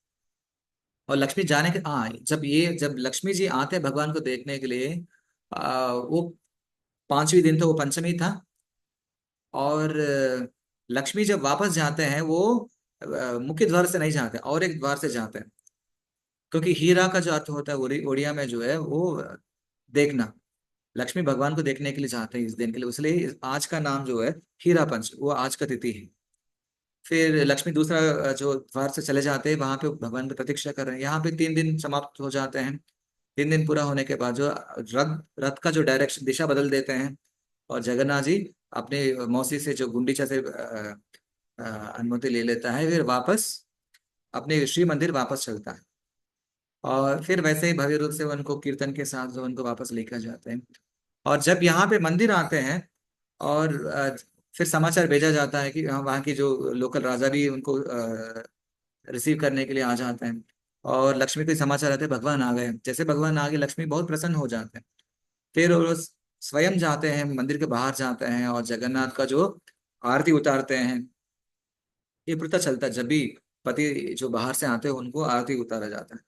और लक्ष्मी जाने के जब लक्ष्मी जी आते हैं भगवान को देखने के लिए, वो 5वीं दिन तो वो पंचमी था। और लक्ष्मी जब वापस जाते हैं, वो मुख्य द्वार से नहीं जाते, और एक द्वार से जाते हैं। क्योंकि हीरा का जो अर्थ होता है उड़िया में जो है वो देखना, लक्ष्मी भगवान को देखने के लिए जाते हैं इस दिन के लिए, इसलिए आज का नाम जो है हीरा पंच, वो आज का तिथि है। फिर लक्ष्मी दूसरा जो द्वार से चले जाते हैं, वहां पे भगवान की प्रतीक्षा कर रहे हैं। यहाँ पे 3 दिन समाप्त हो जाते हैं। 3 दिन पूरा होने के बाद जो रथ रथ का जो डायरेक्शन दिशा बदल देते हैं, और जगन्नाथ जी अपने मौसी से जो गुंडीचा से अनुमति ले लेता है, फिर वापस अपने श्री मंदिर वापस चलता है। और फिर वैसे ही भव्य रूप से उनको कीर्तन के साथ जो उनको वापस लेकर जाते हैं। और जब यहाँ पे मंदिर आते हैं, और फिर समाचार भेजा जाता है कि वहाँ की जो लोकल राजा भी उनको रिसीव करने के लिए आ जाते हैं। और लक्ष्मी को समाचार आते हैं भगवान आ गए। जैसे भगवान आ गए, लक्ष्मी बहुत प्रसन्न हो जाते हैं। फिर वो स्वयं जाते हैं, मंदिर के बाहर जाते हैं और जगन्नाथ का जो आरती उतारते हैं। ये प्रथा चलता है, जब भी पति जो बाहर से आते हैं उनको आरती उतारा जाता है।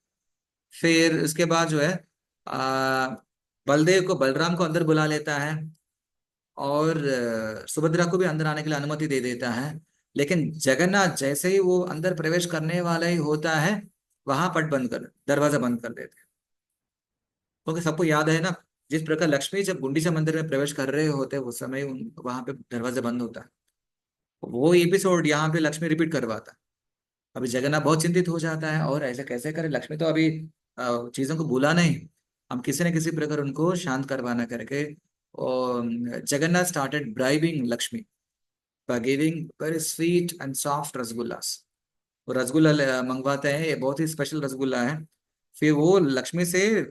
फिर उसके बाद जो है आ, बलदेव को बलराम को अंदर बुला लेता है, और सुभद्रा को भी अंदर आने के लिए अनुमति दे देता है। लेकिन जगन्नाथ जैसे ही वो अंदर प्रवेश करने वाला ही होता है, वहां पट बंद कर दरवाजा बंद कर देते हैं। क्योंकि सबको याद है ना, जिस प्रकार लक्ष्मी जब गुंडीचा मंदिर में प्रवेश कर रहे होते हैं उस समय वहां पे दरवाजा बंद होता है। वो एपिसोड यहाँ पे लक्ष्मी रिपीट करवाता है। अभी जगन्नाथ बहुत चिंतित हो जाता है, और ऐसे कैसे करे, लक्ष्मी तो अभी चीजों को भूला नहीं। हम किसी न किसी प्रकार उनको शांत करवाना करके, और Jagannath started bribing Lakshmi by giving very sweet and soft rasgullas. वो रसगुल्ला मंगवाते हैं, ये बहुत ही स्पेशल रसगुल्ला है। फिर वो लक्ष्मी से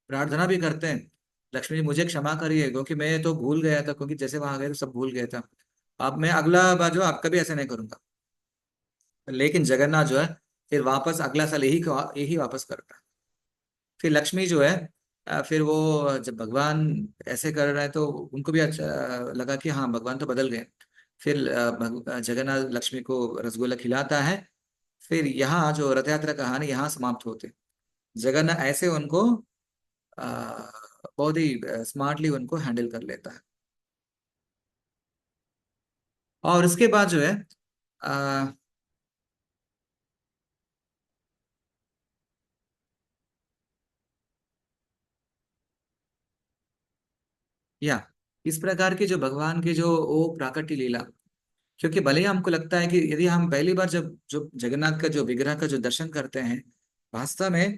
प्रार्थना भी करते हैं, लक्ष्मी जी मुझे क्षमा करिए, क्योंकि मैं तो भूल गया था, क्योंकि जैसे वहां गए तो सब भूल गया था। अब मैं अगला बार जो आपका भी ऐसे नहीं करूंगा। लेकिन जगन्नाथ जो है फिर वापस अगला साल यही वापस करता है। फिर लक्ष्मी जो है फिर वो जब भगवान ऐसे कर रहे हैं तो उनको भी अच्छा लगा कि हाँ भगवान तो बदल गए। फिर जगन्नाथ लक्ष्मी को रसगुल्ला खिलाता है। फिर यहाँ जो रथ यात्रा कहानी यहाँ समाप्त होते। जगन्नाथ ऐसे उनको अ, बहुत ही स्मार्टली उनको हैंडल कर लेता है। और उसके बाद जो है अ, या इस प्रकार की जो भगवान की जो वो प्राकट्य लीला, क्योंकि भले ही हमको लगता है कि यदि हम पहली बार जब जो जगन्नाथ का जो विग्रह का जो दर्शन करते हैं, वास्तव में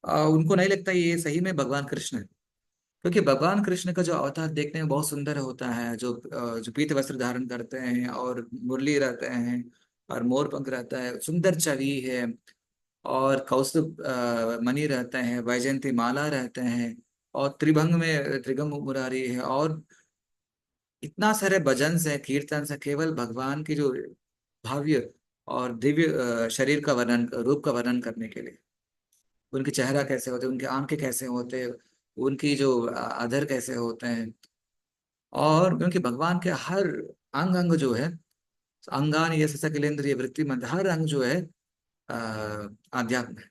उनको नहीं लगता ये सही में भगवान कृष्ण है। क्योंकि भगवान कृष्ण का जो अवतार देखने में बहुत सुंदर होता है, जो पीत वस्त्र धारण करते हैं और मुरली रहते हैं, और मोर पंख रहता है, सुंदर छवि है, और कौस्तुभ मणि रहते हैं, वैजयंती माला रहते हैं, और त्रिभंग में त्रिगम मुरारी है, और इतना सारे भजन से कीर्तन से केवल भगवान की जो भव्य और दिव्य शरीर का वर्णन, रूप का वर्णन करने के लिए। उनके चेहरा कैसे होते हैं, उनके आंखें कैसे होते हैं, उनकी जो अधर कैसे होते हैं। और क्योंकि भगवान के हर अंग अंग जो है, अंगान ये सकलेंद्रिय वृत्ति मध्य, हर अंग जो है अ, आध्यात्म है।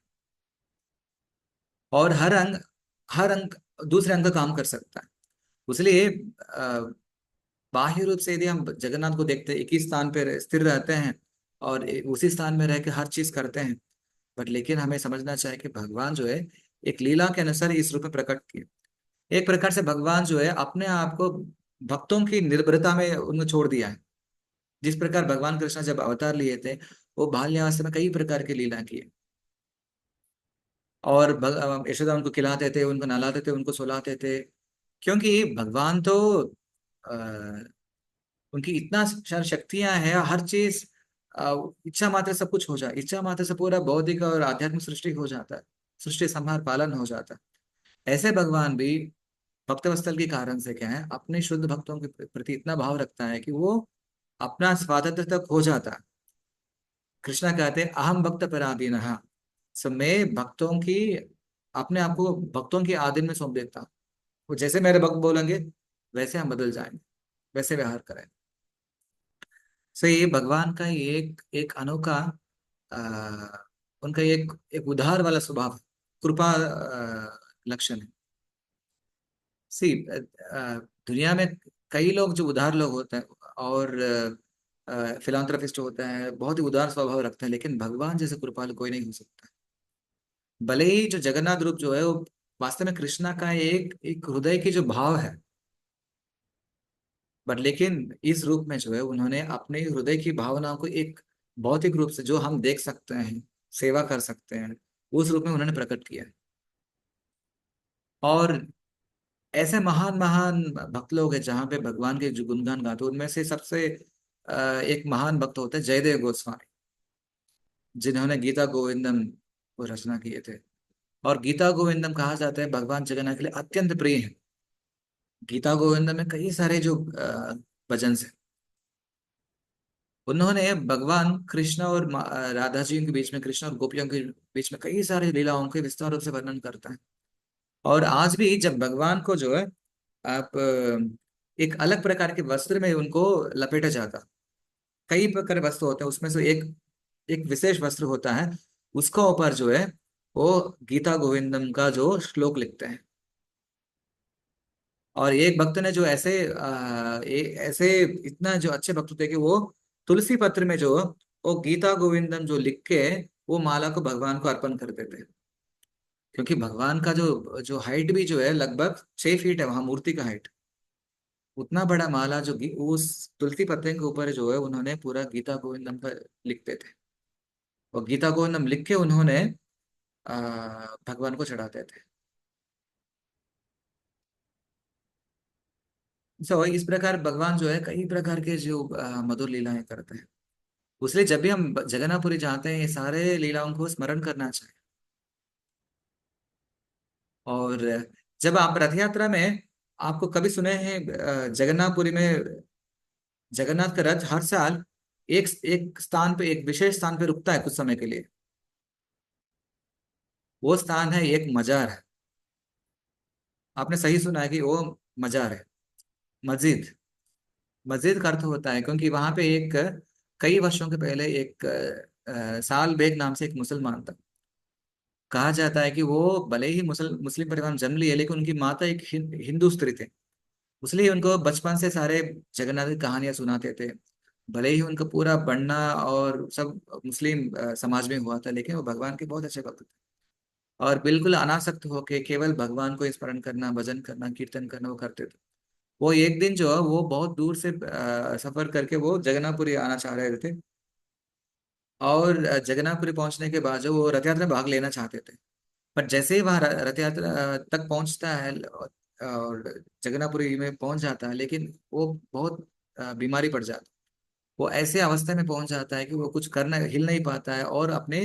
और हर अंग दूसरे अंग का काम कर सकता है। इसलिए बाह्य रूप से यदि हम जगन्नाथ को देखते हैं, एक ही स्थान पर स्थिर रहते हैं और उसी स्थान में रह के हर चीज करते हैं, बट लेकिन हमें समझना चाहिए कि भगवान जो है एक लीला के अनुसार इस रूप में प्रकट किए। एक प्रकार से भगवान जो है अपने आप को भक्तों की निर्भरता में उन्हें छोड़ दिया है। जिस प्रकार भगवान कृष्ण जब अवतार लिए थे, वो बाल्यावस्था में कई प्रकार की लीला किए। और यशोदा उनको खिलाते थे, उनको नहलाते थे, उनको सुलाते थे। क्योंकि भगवान तो आ, उनकी इतना सारी शक्तियां हैं, हर चीज इच्छा मात्र सब कुछ हो जाए, इच्छा मात्र से पूरा बौद्धिक और आध्यात्मिक सृष्टि हो जाता है, सृष्टि संहार पालन हो जाता है। ऐसे भगवान भी भक्तवत्सल के कारण से क्या है, अपने शुद्ध भक्तों के प्रति इतना भाव रखता है कि वो अपना स्वातंत्र तक हो जाता है। कृष्णा कहते हैं अहम भक्त पराधीनः। सो मैं भक्तों की, अपने आप को भक्तों की आधीन में सौंप देता हूँ। वो जैसे मेरे भक्त बोलेंगे वैसे हम बदल जाएंगे, वैसे व्यवहार करें। सो ये भगवान का ये एक एक अनोखा आ, उनका एक एक उधार वाला स्वभाव है, कृपा लक्षण है। सी दुनिया में कई लोग जो उदार लोग होते हैं और फिलांथ्रोपिस्ट होते हैं, बहुत ही उदार स्वभाव रखते हैं, लेकिन भगवान जैसे कृपालु कोई नहीं हो सकता। भले ही जो जगन्नाथ रूप जो है वो वास्तव में कृष्णा का एक एक हृदय की जो भाव है, बट लेकिन इस रूप में जो है उन्होंने अपने हृदय की भावनाओं को एक भौतिक रूप से जो हम देख सकते हैं, सेवा कर सकते हैं, उस रूप में उन्होंने प्रकट किया। और ऐसे महान महान भक्त लोग हैं जहाँ पे भगवान के जो गुणगान गाते हैं, उनमें से सबसे एक महान भक्त होते हैं जयदेव गोस्वामी, जिन्होंने गीता गोविंदम को रचना किए थे। और गीता गोविंदम कहा जाता है भगवान जगन्नाथ के लिए अत्यंत प्रिय है। गीता गोविंदम में कई सारे जो भजन है, उन्होंने भगवान कृष्ण और राधा जी के बीच में, कृष्ण और गोपियों के बीच में कई सारी लीलाओं के विस्तार रूप से वर्णन करता है। और आज भी जब भगवान को जो है आप एक अलग प्रकार के वस्त्र में उनको लपेटा जाता, कई प्रकार के वस्त्र होते हैं, उसमें से एक एक विशेष वस्त्र होता है, उसका ऊपर जो है वो गीता गोविंदम का जो श्लोक लिखते हैं। और एक भक्त ने जो ऐसे ऐसे इतना जो अच्छे भक्त थे कि वो तुलसी पत्र में जो वो गीता गोविंदम जो लिख के वो माला को भगवान को अर्पण करते थे। क्योंकि भगवान का जो जो हाइट भी जो है लगभग 6 फीट है, वहां मूर्ति का हाइट, उतना बड़ा माला जो उस तुलसी पत्ते के ऊपर जो है उन्होंने पूरा गीता गोविंदम का लिखते थे। और गीता गोविंदम लिख के उन्होंने भगवान को चढ़ाते थे। सो इस प्रकार भगवान जो है कई प्रकार के जो मधुर लीलाएं करते हैं। इसलिए जब भी हम जगन्नाथपुरी जाते हैं, ये सारे लीलाओं को स्मरण करना चाहिए। और जब आप रथ यात्रा में, आपको कभी सुने हैं जगन्नाथपुरी में जगन्नाथ का रथ हर साल एक एक स्थान पे, एक विशेष स्थान पे रुकता है कुछ समय के लिए। वो स्थान है एक मजार है। आपने सही सुना है कि वो मजार है, मस्जिद। मस्जिद का अर्थ होता है क्योंकि वहां पे एक कई वर्षों के पहले एक साल बेग नाम से एक मुसलमान था। कहा जाता है कि वो भले ही मुस्लिम परिवार में जन्म लिए, लेकिन उनकी माता एक हिंदू स्त्री थे। इसलिए उनको बचपन से सारे जगन्नाथ की कहानियां सुनाते थे। भले ही उनका पूरा बढ़ना और सब मुस्लिम समाज में हुआ था, लेकिन वो भगवान के बहुत अच्छे भक्त थे। और बिल्कुल अनासक्त होके केवल भगवान को स्मरण करना, भजन करना, कीर्तन करना वो करते थे। वो एक दिन जो है वो बहुत दूर से सफर करके वो जगन्नाथपुरी आना चाह रहे थे। और जगन्नाथपुरी पहुंचने के बाद जो वो रथ यात्रा में भाग लेना चाहते थे। पर जैसे ही वहाँ रथ यात्रा तक पहुंचता है और जगन्नाथपुरी में पहुंच जाता है, लेकिन वो बहुत बीमारी पड़ जाता है। वो ऐसे अवस्था में पहुंच जाता है कि वो कुछ करना, हिल नहीं पाता है और अपने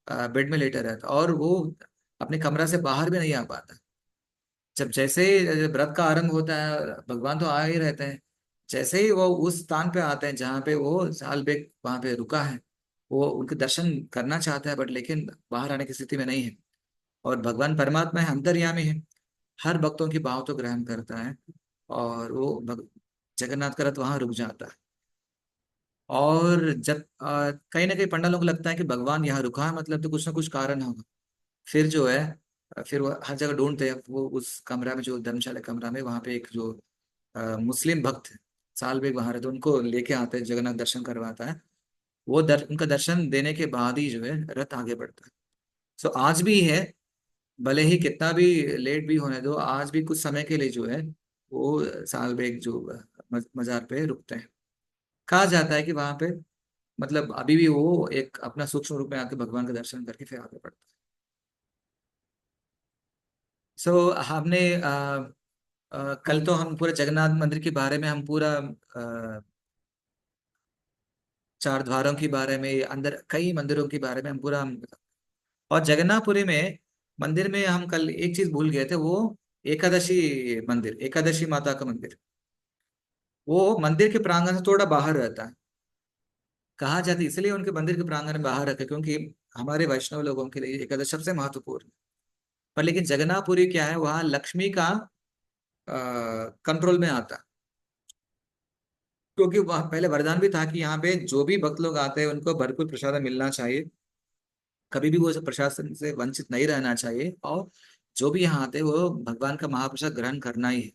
बेड में लेटा रहता है, और वो अपने कमरा से बाहर भी नहीं आ पाता। जब जैसे ही व्रत का आरंभ होता है, भगवान तो आ ही रहते हैं। जैसे ही वो उस स्थान पे आते हैं जहाँ पे वो साल बेग वहां पे रुका है, वो उनके दर्शन करना चाहता है, बट लेकिन बाहर आने की स्थिति में नहीं है। और भगवान परमात्मा है, अंतर्यामी है, हर भक्तों की भाव तो ग्रहण करता है। और वो जगन्नाथ का रथ वहां रुक जाता है। और जब कहीं ना कहीं पंडालों को लगता है कि भगवान यहाँ रुका है, मतलब तो कुछ ना कुछ कारण होगा। फिर जो है फिर वो हर जगह ढूंढते हैं, वो उस कमरा में, जो धर्मशाला कमरा में, वहां पे एक जो मुस्लिम भक्त है, साल बेग वहां रहते, उनको लेके आते हैं, जगन्नाथ दर्शन करवाता है। वो उनका दर्शन देने के बाद ही जो है रथ आगे बढ़ता है। सो आज भी है, भले ही कितना भी लेट भी होने दो, आज भी कुछ समय के लिए जो है वो साल बेग जो मजार पे रुकते हैं। कहा जाता है कि वहां पे, मतलब अभी भी वो एक अपना सूक्ष्म रूप में आके भगवान का दर्शन करके फिर आगे बढ़ता है। सो हमने कल तो हम पूरे जगन्नाथ मंदिर के बारे में हम पूरा चार द्वारों के बारे में, अंदर कई मंदिरों के बारे में हम पूरा और जगन्नाथपुरी में मंदिर में हम कल एक चीज भूल गए थे, वो एकादशी मंदिर, एकादशी माता का मंदिर, वो मंदिर के प्रांगण से थोड़ा बाहर रहता है। कहा जाता है इसलिए उनके मंदिर के प्रांगण में बाहर रखे, क्योंकि हमारे वैष्णव लोगों के लिए एकादशी सबसे महत्वपूर्ण है। पर लेकिन जगन्नाथपुरी क्या है, वहाँ लक्ष्मी का कंट्रोल में आता है। क्योंकि वहाँ पहले वरदान भी था कि यहाँ पे जो भी भक्त लोग आते हैं उनको भरपूर प्रसाद मिलना चाहिए, कभी भी वो प्रसाद से वंचित नहीं रहना चाहिए, और जो भी यहाँ आते हैं वो भगवान का महाप्रसाद ग्रहण करना ही है।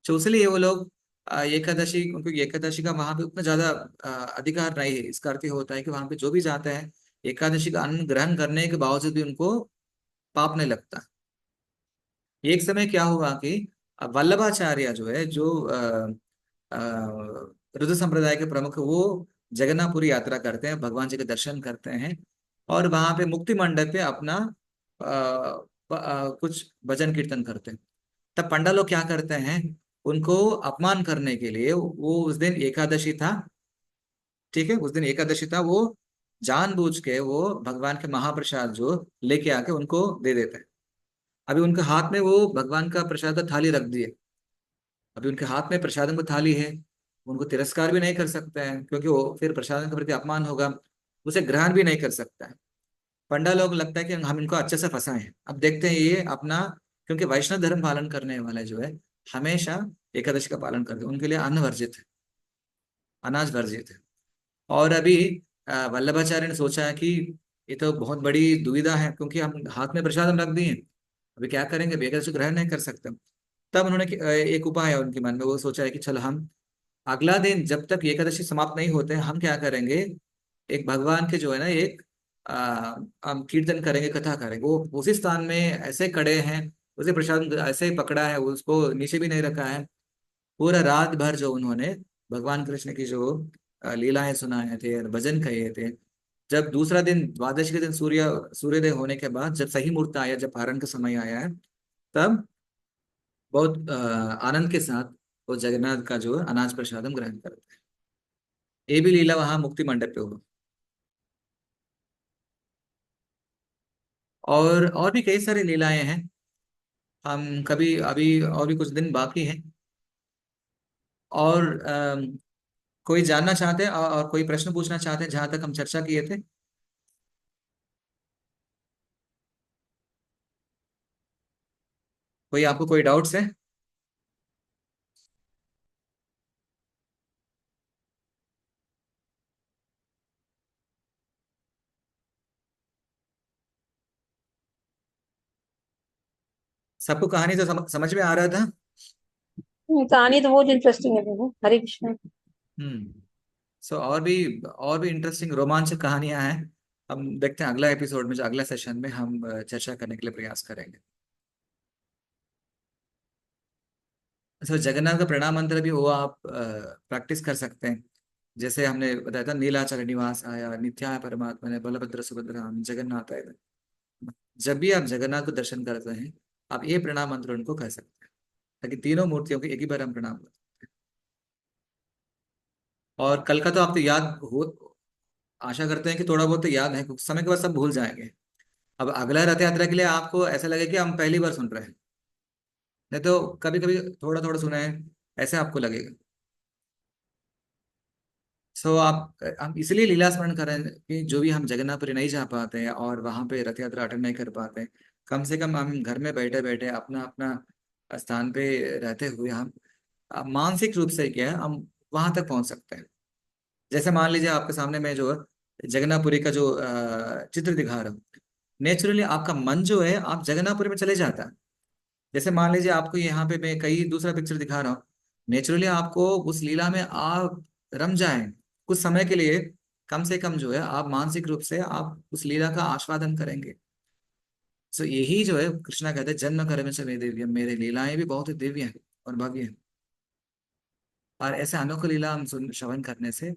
तो इसलिए वो लोग एकादशी, क्योंकि एकादशी का वहां पे उतना ज्यादा अधिकार नहीं है, इसका अर्थ ये होता है कि वहां पे जो भी जाते हैं एकादशी का अन्न ग्रहण करने के बावजूद भी उनको पाप नहीं लगता। एक समय क्या हुआ कि वल्लभाचार्य जो है, जो रुद्र संप्रदाय के प्रमुख, वो जगन्नाथपुरी यात्रा करते हैं, भगवान जी के दर्शन करते हैं, और वहां पे मुक्ति मंडप पे अपना कुछ भजन कीर्तन करते हैं। तब पंडा लोग क्या करते हैं, उनको अपमान करने के लिए, वो उस दिन एकादशी था, ठीक है, उस दिन एकादशी था, वो जानबूझ के वो भगवान के महाप्रसाद जो लेके आके उनको दे देते हैं। अभी उनके हाथ में वो भगवान का प्रसाद का थाली रख दिए, अभी उनके हाथ में प्रसादम की थाली है, उनको तिरस्कार भी नहीं कर सकते हैं, क्योंकि वो फिर प्रसादम के प्रति अपमान होगा, उसे ग्रहण भी नहीं कर सकता है। पंडा लोग लगता है कि हम इनको अच्छे से फंसाएं, अब देखते हैं ये अपना, क्योंकि वैष्णव धर्म पालन करने वाले जो है हमेशा एकादशी का पालन करते हैं, उनके लिए अन्न वर्जित है, अनाज वर्जित है। और अभी वल्लभाचार्य ने सोचा है कि ये तो बहुत बड़ी दुविधा है, क्योंकि हम हाथ में प्रसाद हम रख दिए, अभी क्या करेंगे, अभी एकादशी ग्रहण नहीं कर सकते। तब उन्होंने एक उपाय है उनके मन में, वो सोचा है कि चलो हम अगला दिन जब तक एकादशी समाप्त नहीं होते हम क्या करेंगे, एक भगवान के जो है ना एक हम कीर्तन करेंगे, कथा करेंगे, वो उसी स्थान में ऐसे खड़े हैं, उसे प्रसाद ऐसे ही पकड़ा है, उसको नीचे भी नहीं रखा है। पूरा रात भर जो उन्होंने भगवान कृष्ण की जो लीलाएं सुनाए थे और भजन कहे थे। जब दूसरा दिन द्वादशी के दिन सूर्योदय होने के बाद जब सही मुहूर्त आया, जब पारण का समय आया है, तब बहुत आनंद के साथ वो जगन्नाथ का जो है अनाज प्रसादम ग्रहण करते हैं। ये भी लीला वहां मुक्ति मंडप पे हुआ। और भी कई सारी लीलाएं हैं, हम कभी अभी और भी कुछ दिन बाकी हैं। और कोई जानना चाहते हैं और कोई प्रश्न पूछना चाहते हैं जहां तक हम चर्चा किए थे? कोई आपको कोई डाउट्स है? सबको कहानी तो समझ में आ रहा था? कहानी तो बहुत इंटरेस्टिंग है प्रभु, हरे कृष्ण। हम्म। सो और भी इंटरेस्टिंग रोमांचक कहानियां हैं। हम देखते हैं अगला एपिसोड में, जो अगला सेशन में हम चर्चा करने के लिए प्रयास करेंगे। सो जगन्नाथ का प्रणाम मंत्र भी वो आप प्रैक्टिस कर सकते हैं। जैसे हमने बताया था, नीलाचल निवास आया, नित्याय परमात्मा ने, बलभद्र सुभद्रा जगन्नाथ आए। जब भी आप जगन्नाथ को दर्शन करते हैं, आप ये प्रणाम मंत्र उनको कह सकते हैं, ताकि तीनों मूर्तियों को एक ही बार हम प्रणाम करें। और कल का तो आप तो याद हो, आशा करते हैं कि थोड़ा बहुत तो याद है, कुछ समय के बाद सब भूल जाएंगे। अब अगला रथ यात्रा के लिए आपको ऐसा लगे कि हम पहली बार सुन रहे हैं, नहीं तो कभी कभी थोड़ा थोड़ा सुना है, ऐसे आपको लगेगा। सो आप, हम इसलिए लीला स्मरण कर रहे हैं कि जो भी हम जगन्नाथपुरी नहीं जा पाते हैं और वहां पे रथ यात्रा अटेंड नहीं कर पाते हैं, कम से कम हम घर में बैठे बैठे अपना अपना स्थान पे रहते हुए हम मानसिक रूप से क्या है, हम वहां तक पहुंच सकते हैं। जैसे मान लीजिए आपके सामने मैं जो है जगन्नाथपुरी का जो चित्र दिखा रहा हूँ, नेचुरली आपका मन जो है आप जगन्नाथपुरी में चले जाता है। जैसे मान लीजिए आपको यहाँ पे मैं कई दूसरा पिक्चर दिखा रहा हूँ, नेचुरली आपको उस लीला में आप रम जाएं कुछ समय के लिए, कम से कम जो है आप मानसिक रूप से आप उस लीला का आस्वादन करेंगे। सो यही जो है कृष्णा कहते हैं जन्म कर्म से मेरे दिव्य, मेरे लीलाएं भी बहुत ही दिव्य हैं और भव्य हैं। और ऐसे अनोखी लीला हम सुन श्रवण करने से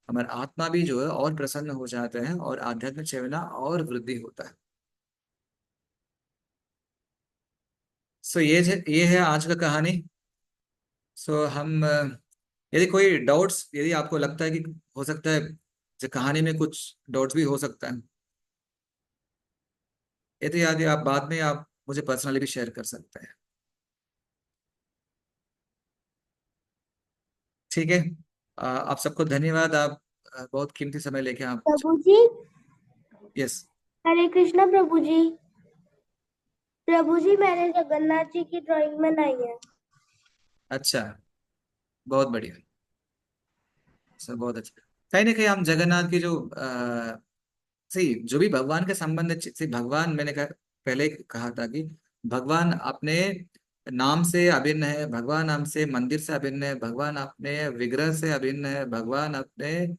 हमारा आत्मा भी जो है और प्रसन्न हो जाते हैं और आध्यात्मिक चेतना और वृद्धि होता है। सो ये है आज का कहानी। सो हम यदि कोई डाउट्स यदि आपको लगता है कि हो सकता है जो कहानी में कुछ डाउट्स भी हो सकता है, ये तो यदि आप बाद में आप मुझे पर्सनली भी शेयर कर सकते हैं। ठीक है। आप सबको धन्यवाद। आप बहुत कीमती समय लेके आप। प्रभु जी। यस। हरे कृष्णा प्रभु जी। प्रभु जी मैंने जगन्नाथ जी की ड्राइंग बनाई है। अच्छा, बहुत बढ़िया। सर बहुत अच्छा। कहीं ना कहीं हम जगन्नाथ की जो सही जो भी भगवान के संबंध है, सही भगवान मैंने पहले कहा था कि भगवान अपने नाम से अभिन्न है, भगवान नाम से मंदिर से अभिन्न है, भगवान अपने विग्रह से अभिन्न है, भगवान अपने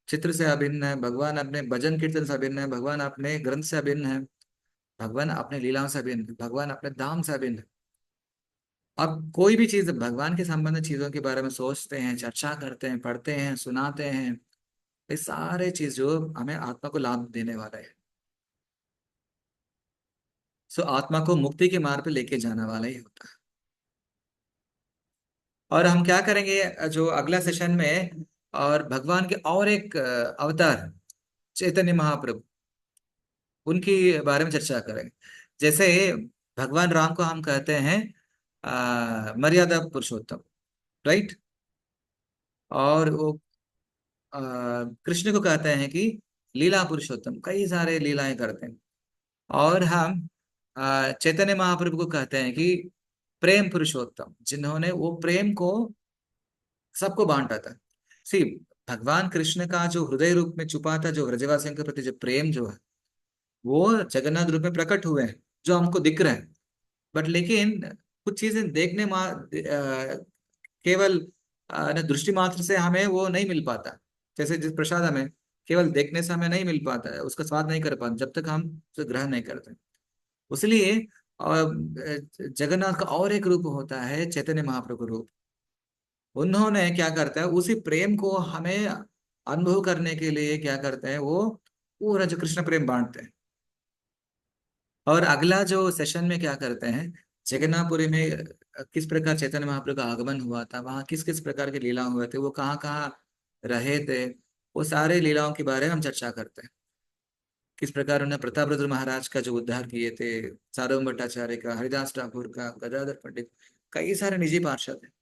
चित्र से अभिन्न है, भगवान अपने भजन कीर्तन से अभिन्न है, भगवान अपने ग्रंथ से अभिन्न है, भगवान अपने लीलाओं से अभिन्न है, भगवान अपने धाम से अभिन्न है। अब कोई भी चीज भगवान के संबंधित चीजों के बारे में सोचते हैं, चर्चा करते हैं, पढ़ते हैं, सुनाते हैं, ये सारे चीज जो हमें आत्मा को लाभ देने वाला है। सो आत्मा को मुक्ति के मार्ग पे लेके जाने वाला ही होता है। और हम क्या करेंगे जो अगला सेशन में, और भगवान के और एक अवतार चैतन्य महाप्रभु, उनकी बारे में चर्चा करेंगे। जैसे भगवान राम को हम कहते हैं मर्यादा पुरुषोत्तम, राइट। और वो कृष्ण को कहते हैं कि लीला पुरुषोत्तम, कई सारे लीलाएं करते हैं। और हम चैतन्य महाप्रभु को कहते हैं कि प्रेम पुरुषोत्तम, जिन्होंने वो प्रेम को सबको बांटा था। सी भगवान कृष्ण का जो हृदय रूप में छुपा था, जो व्रजवासियों के प्रति जो प्रेम जो है, वो जगन्नाथ रूप में प्रकट हुए हैं, जो हमको दिख रहे हैं। बट लेकिन कुछ चीजें देखने केवल दृष्टि मात्र से हमें वो नहीं मिल पाता। जैसे जिस प्रसाद हमें केवल देखने से हमें नहीं मिल पाता है, उसका स्वाद नहीं कर पाते जब तक हम उसे ग्रहण नहीं करते। इसलिए जगन्नाथ का और एक रूप होता है चैतन्य महाप्रभु रूप। उन्होंने क्या करता है, उसी प्रेम को हमें अनुभव करने के लिए क्या करते हैं, वो पूरा जो कृष्ण प्रेम बांटते हैं। और अगला जो सेशन में क्या करते हैं, जगन्नाथपुरी में किस प्रकार चैतन्य महाप्रभु का आगमन हुआ था, वहाँ किस किस प्रकार के लीला हुए थे, वो कहाँ कहाँ रहे थे, वो सारे लीलाओं के बारे में हम चर्चा करते हैं। किस प्रकार उन्होंने प्रतापरुद्र महाराज का जो उद्धार किए थे, सार्वभौम भट्टाचार्य का, हरिदास ठाकुर का, गदाधर पंडित, कई सारे निजी पार्षद हैं।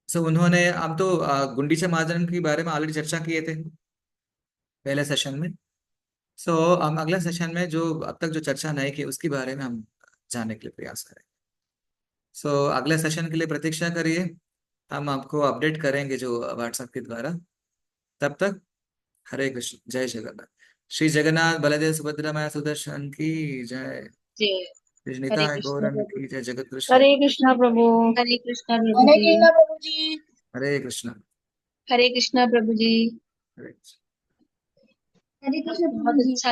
सो उन्होंने, हम तो गुंडीचा महाजन के बारे में ऑलरेडी चर्चा किए थे पहले सेशन में। सो हम अगला सेशन में जो अब तक जो चर्चा नहीं की उसके बारे में हम जानने के लिए प्रयास करें। सो अगले सेशन के लिए प्रतीक्षा करिए, हम आपको अपडेट करेंगे जो व्हाट्सएप के द्वारा। तब तक हरे कृष्ण, जय जगन्नाथ। श्री जगन्नाथ बलदेव सुभद्रा माया सुदर्शन की जय। जय। श्री हरे निताय कृष्णा गौरंग प्रभु। की जय, जगत गुरु श्री हरे कृष्णा प्रभु। हरे कृष्णा प्रभु हरे जी। कृष्णा प्रभु जी। हरे कृष्ण। हरे कृष्णा प्रभु जी। हरे कृष्ण। हरे कृष्णा बहुत प्रभु जी। अच्छा